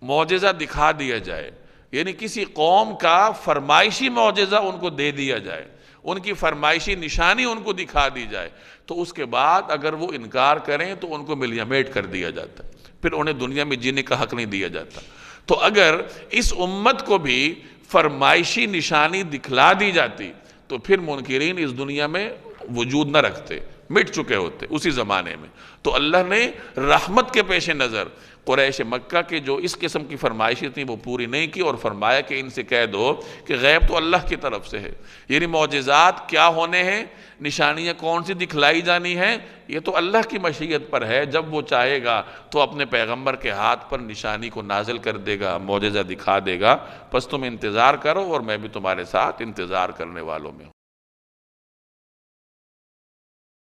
معجزہ دکھا دیا جائے، یعنی کسی قوم کا فرمائشی معجزہ ان کو دے دیا جائے، ان کی فرمائشی نشانی ان کو دکھا دی جائے، تو اس کے بعد اگر وہ انکار کریں تو ان کو ملیمیٹ کر دیا جاتا ہے، پھر انہیں دنیا میں جینے کا حق نہیں دیا جاتا۔ تو اگر اس امت کو بھی فرمائشی نشانی دکھلا دی جاتی تو پھر منکرین اس دنیا میں وجود نہ رکھتے، مٹ چکے ہوتے اسی زمانے میں۔ تو اللہ نے رحمت کے پیش نظر قریش مکہ کے جو اس قسم کی فرمائشیں تھیں وہ پوری نہیں کی، اور فرمایا کہ ان سے کہہ دو کہ غیب تو اللہ کی طرف سے ہے، یعنی معجزات کیا ہونے ہیں، نشانیاں کون سی دکھلائی جانی ہیں، یہ تو اللہ کی مشیت پر ہے، جب وہ چاہے گا تو اپنے پیغمبر کے ہاتھ پر نشانی کو نازل کر دے گا، معجزہ دکھا دے گا، پس تم انتظار کرو اور میں بھی تمہارے ساتھ انتظار کرنے والوں میں ہوں۔